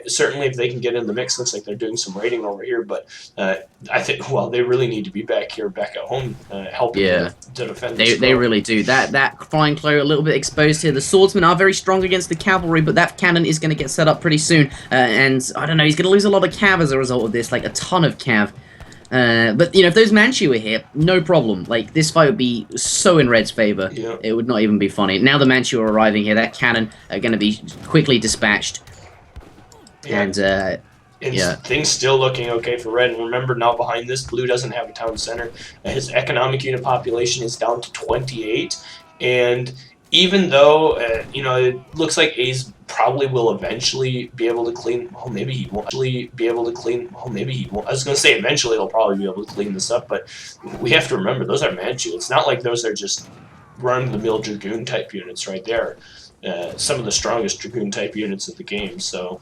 Certainly if they can get in the mix, looks like they're doing some raiding over here. But I think, well, they really need to be back at home, helping to defend this. They really do. That flying claw a little bit exposed here. The swordsmen are very strong against the cavalry, but that cannon is going to get set up pretty soon. And I don't know, he's going to lose a lot of cav as a result of this, like a ton of cav. But if those Manchu were here, no problem. Like, this fight would be so in Red's favor. Yeah. It would not even be funny. Now the Manchu are arriving here. That cannon are going to be quickly dispatched. Yeah. And things still looking okay for Red. And remember, now behind this, Blue doesn't have a town center. His economic unit population is down to 28. And even though, it looks like A's probably will eventually be able to clean. Well, maybe he won't actually be able to clean. Well, maybe he won't. I was going to say eventually he'll probably be able to clean this up. But we have to remember, those are Manchu. It's not like those are just run-of-the-mill Dragoon type units right there. Some of the strongest Dragoon type units of the game. So,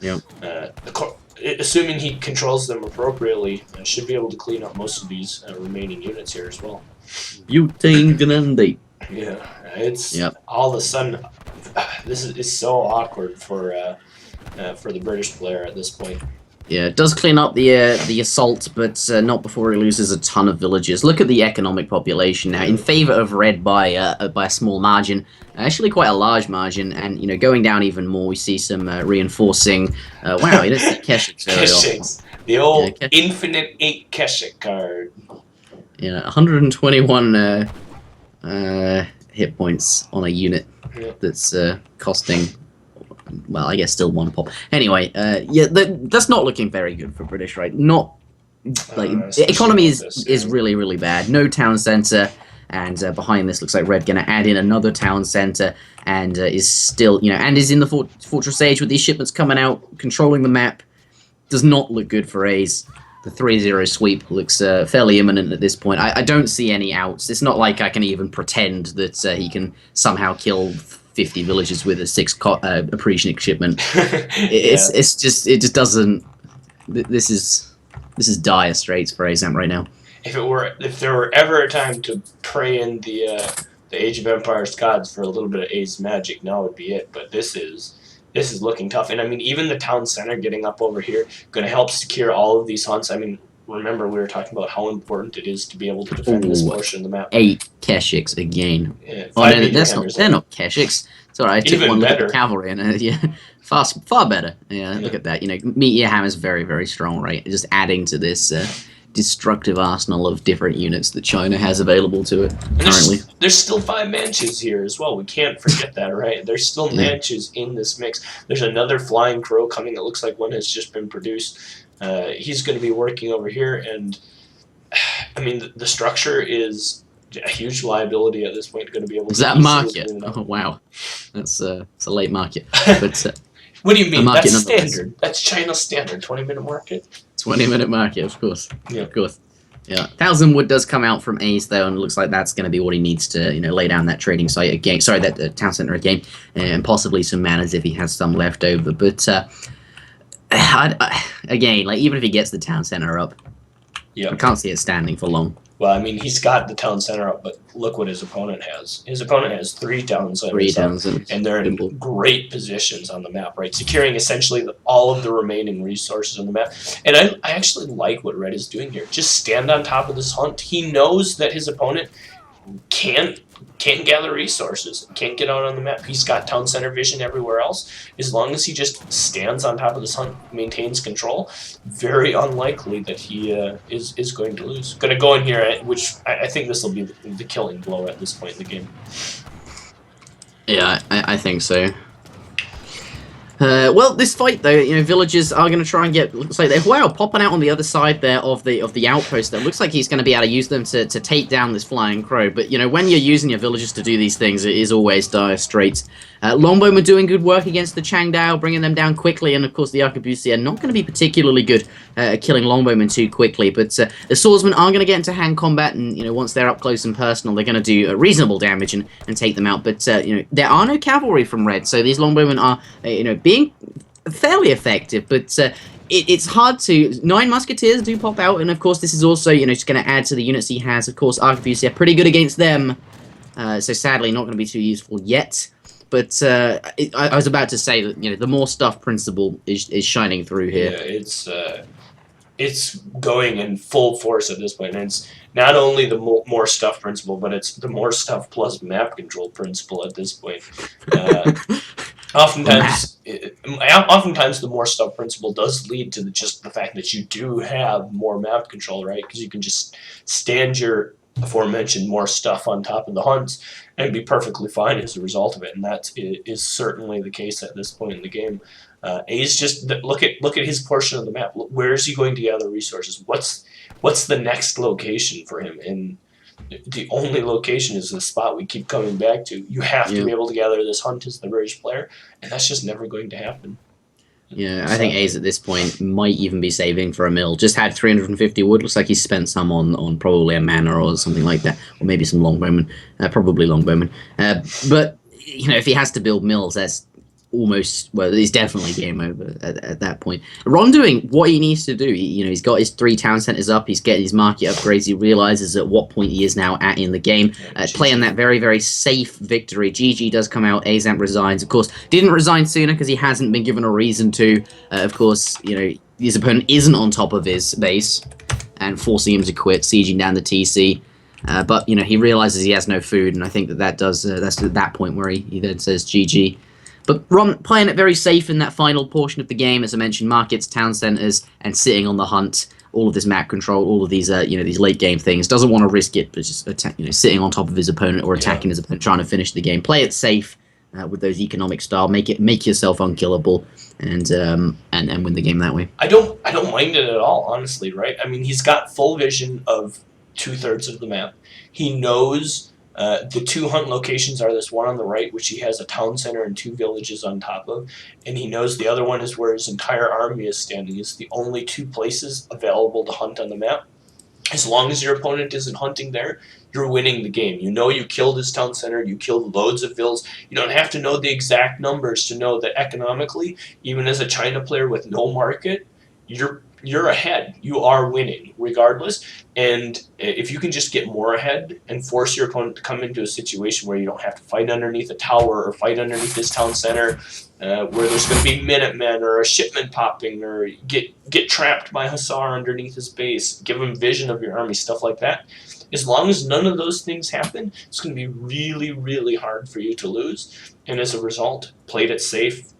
assuming he controls them appropriately, should be able to clean up most of these remaining units here as well. Butane Grande. Yeah, it's all of a sudden. This is so awkward for the British player at this point. Yeah, it does clean up the assault, but not before he loses a ton of villages. Look at the economic population now, in favor of Red by a small margin, actually quite a large margin. And going down even more, we see some reinforcing. Wow, you don't see Keshiks very often. The old infinite 8 Keshik card. Yeah, 121 hit points on a unit that's costing. Well, I guess still 1 pop. Anyway, that's not looking very good for British, right? Not like the economy is really, really bad. No town center, and behind this looks like Red going to add in another town center, and is still and is in the Fortress Age with these shipments coming out, controlling the map. Does not look good for A's. The 3-0 sweep looks fairly imminent at this point. I don't see any outs. It's not like I can even pretend that he can somehow kill 50 villages with a 6 Appreciative shipment. It just doesn't. This is dire straits for ASAM right now. If there were ever a time to pray in the Age of Empires gods for a little bit of A's magic, now would be it. But this is looking tough. And I mean, even the town center getting up over here going to help secure all of these hunts. I mean, remember we were talking about how important it is to be able to defend this portion of the map. 8 Keshiks again. Yeah, they're not Keshiks. It's alright. I took one look at the cavalry and far better. Yeah, look at that. Meteor Hammer's very, very strong, right? Just adding to this destructive arsenal of different units that China has available to it currently. There's still 5 Manchus here as well. We can't forget that, right? There's still Manchus in this mix. There's another Flying Crow coming. It looks like one has just been produced. He's going to be working over here, and I mean the structure is a huge liability at this point. Going to be able to. Is that market? Oh wow, it's a late market. But what do you mean? That's standard. That's China's standard 20-minute market. 20-minute market, of course. Yeah, of course. Yeah, 1,000 wood does come out from Ace though, and it looks like that's going to be what he needs to, lay down that trading site again. Sorry, that town center again, and possibly some manas if he has some left over. But again, like even if he gets the town center up, I can't see it standing for long. Well, I mean, he's got the town center up, but look what his opponent has. His opponent has 3 town centers, and they're in great positions on the map, right? Securing essentially all of the remaining resources on the map. And I actually like what Red is doing here. Just stand on top of this hunt. He knows that his opponent can't gather resources, can't get out on the map. He's got town center vision everywhere else. As long as he just stands on top of this hunt, maintains control, very unlikely that he is going to lose. Going to go in here, which I think this will be the killing blow at this point in the game. Yeah, I think so. Well, this fight though, villagers are going to try and get. Looks like they're popping out on the other side there of the outpost. There looks like he's going to be able to use them to take down this flying crow. But when you're using your villagers to do these things, it is always dire straits. Longbowmen are doing good work against the Changdao, bringing them down quickly, and of course the Arquebusier are not going to be particularly good at killing Longbowmen too quickly. But the swordsmen are going to get into hand combat, and once they're up close and personal, they're going to do reasonable damage and take them out. But there are no cavalry from Red, so these Longbowmen are being fairly effective, but it's hard to. 9 musketeers do pop out, and of course this is also just going to add to the units he has. Of course, Arquebusier are pretty good against them, so sadly not going to be too useful yet. But I was about to say that the more stuff principle is shining through here. Yeah, it's going in full force at this point, and it's not only the more stuff principle, but it's the more stuff plus map control principle at this point. Oftentimes, the more stuff principle does lead to just the fact that you do have more map control, right? Because you can just stand your aforementioned more stuff on top of the hunts and be perfectly fine as a result of it, and that is certainly the case at this point in the game. A's just look at his portion of the map. Where is he going to gather resources? What's the next location for him? And the only location is the spot we keep coming back to. You have to be able to gather this hunt as the British player, and that's just never going to happen. Yeah, I think A's at this point might even be saving for a mill. Just had 350 wood. Looks like he's spent some on probably a manor or something like that, or maybe some longbowmen. Probably longbowmen. But if he has to build mills, that's almost, well, it's definitely game over at that point. Ron doing what he needs to do. He's got his 3 town centers up. He's getting his market upgrades. He realizes at what point he is now at in the game. Playing that very, very safe victory. GG does come out. Azamp resigns. Of course, didn't resign sooner because he hasn't been given a reason to. Of course, his opponent isn't on top of his base and forcing him to quit, sieging down the TC. But, he realizes he has no food, and I think that's at that point where he then says GG. But Ron playing it very safe in that final portion of the game, as I mentioned, markets, town centers, and sitting on the hunt. All of this map control, all of these, these late game things. Doesn't want to risk it, but just sitting on top of his opponent or attacking his opponent, trying to finish the game. Play it safe with those economic style. Make yourself unkillable, and win the game that way. I don't mind it at all, honestly. Right? I mean, he's got full vision of 2/3 of the map. He knows. The 2 hunt locations are this one on the right, which he has a town center and 2 villages on top of, and he knows the other one is where his entire army is standing. It's the only 2 places available to hunt on the map. As long as your opponent isn't hunting there, you're winning the game. You killed his town center, you killed loads of vills. You don't have to know the exact numbers to know that economically, even as a China player with no market, you're ahead. You are winning regardless. And if you can just get more ahead and force your opponent to come into a situation where you don't have to fight underneath a tower or fight underneath his town center, where there's going to be Minutemen or a shipment popping or get trapped by Hussar underneath his base, give him vision of your army, stuff like that. As long as none of those things happen, it's going to be really, really hard for you to lose. And as a result, played it safe,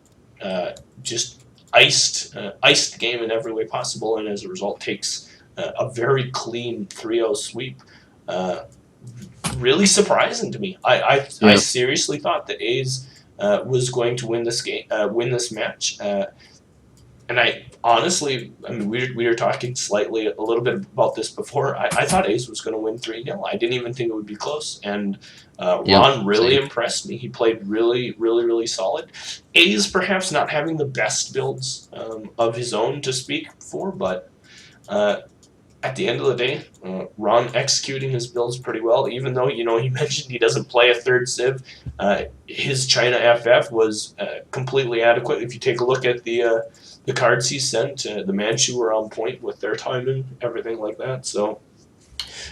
just iced the game in every way possible, and as a result takes a very clean 3-0 sweep. Really surprising to me. I seriously thought that A's was going to win this game, win this match, and I honestly, we were talking slightly a little bit about this before. I thought A's was going to win 3-0. I didn't even think it would be close, and Ron really impressed me. He played really, really, really solid. A's perhaps not having the best builds of his own to speak for, but at the end of the day, Ron executing his builds pretty well. Even though he mentioned he doesn't play a 3rd civ, his China FF was completely adequate. If you take a look at the cards he sent, the Manchu were on point with their timing, everything like that. So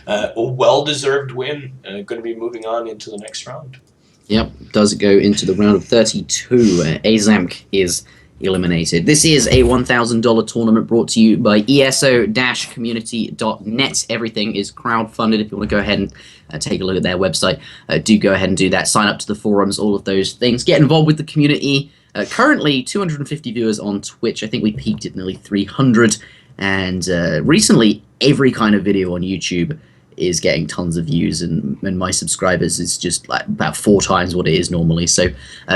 a well-deserved win. Going to be moving on into the next round. Yep, does go into the round of 32. Azamp is eliminated. This is a $1,000 tournament brought to you by ESO-community.net. Everything is crowdfunded. If you want to go ahead and take a look at their website, do go ahead and do that. Sign up to the forums, all of those things. Get involved with the community. Currently, 250 viewers on Twitch. I think we peaked at nearly 300. And recently, every kind of video on YouTube is getting tons of views, and my subscribers is just like about 4 times what it is normally. So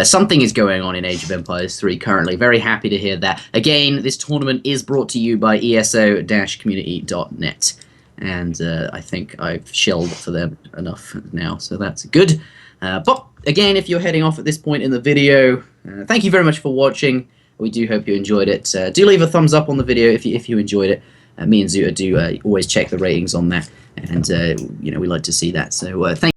something is going on in Age of Empires 3 currently. Very happy to hear that. Again, this tournament is brought to you by ESO-community.net, and I think I've shelled for them enough now, so that's good. But again, if you're heading off at this point in the video, thank you very much for watching. We do hope you enjoyed it. Do leave a thumbs up on the video if you enjoyed it. Me and Zuta do always check the ratings on that, and you know, we like to see that. So thank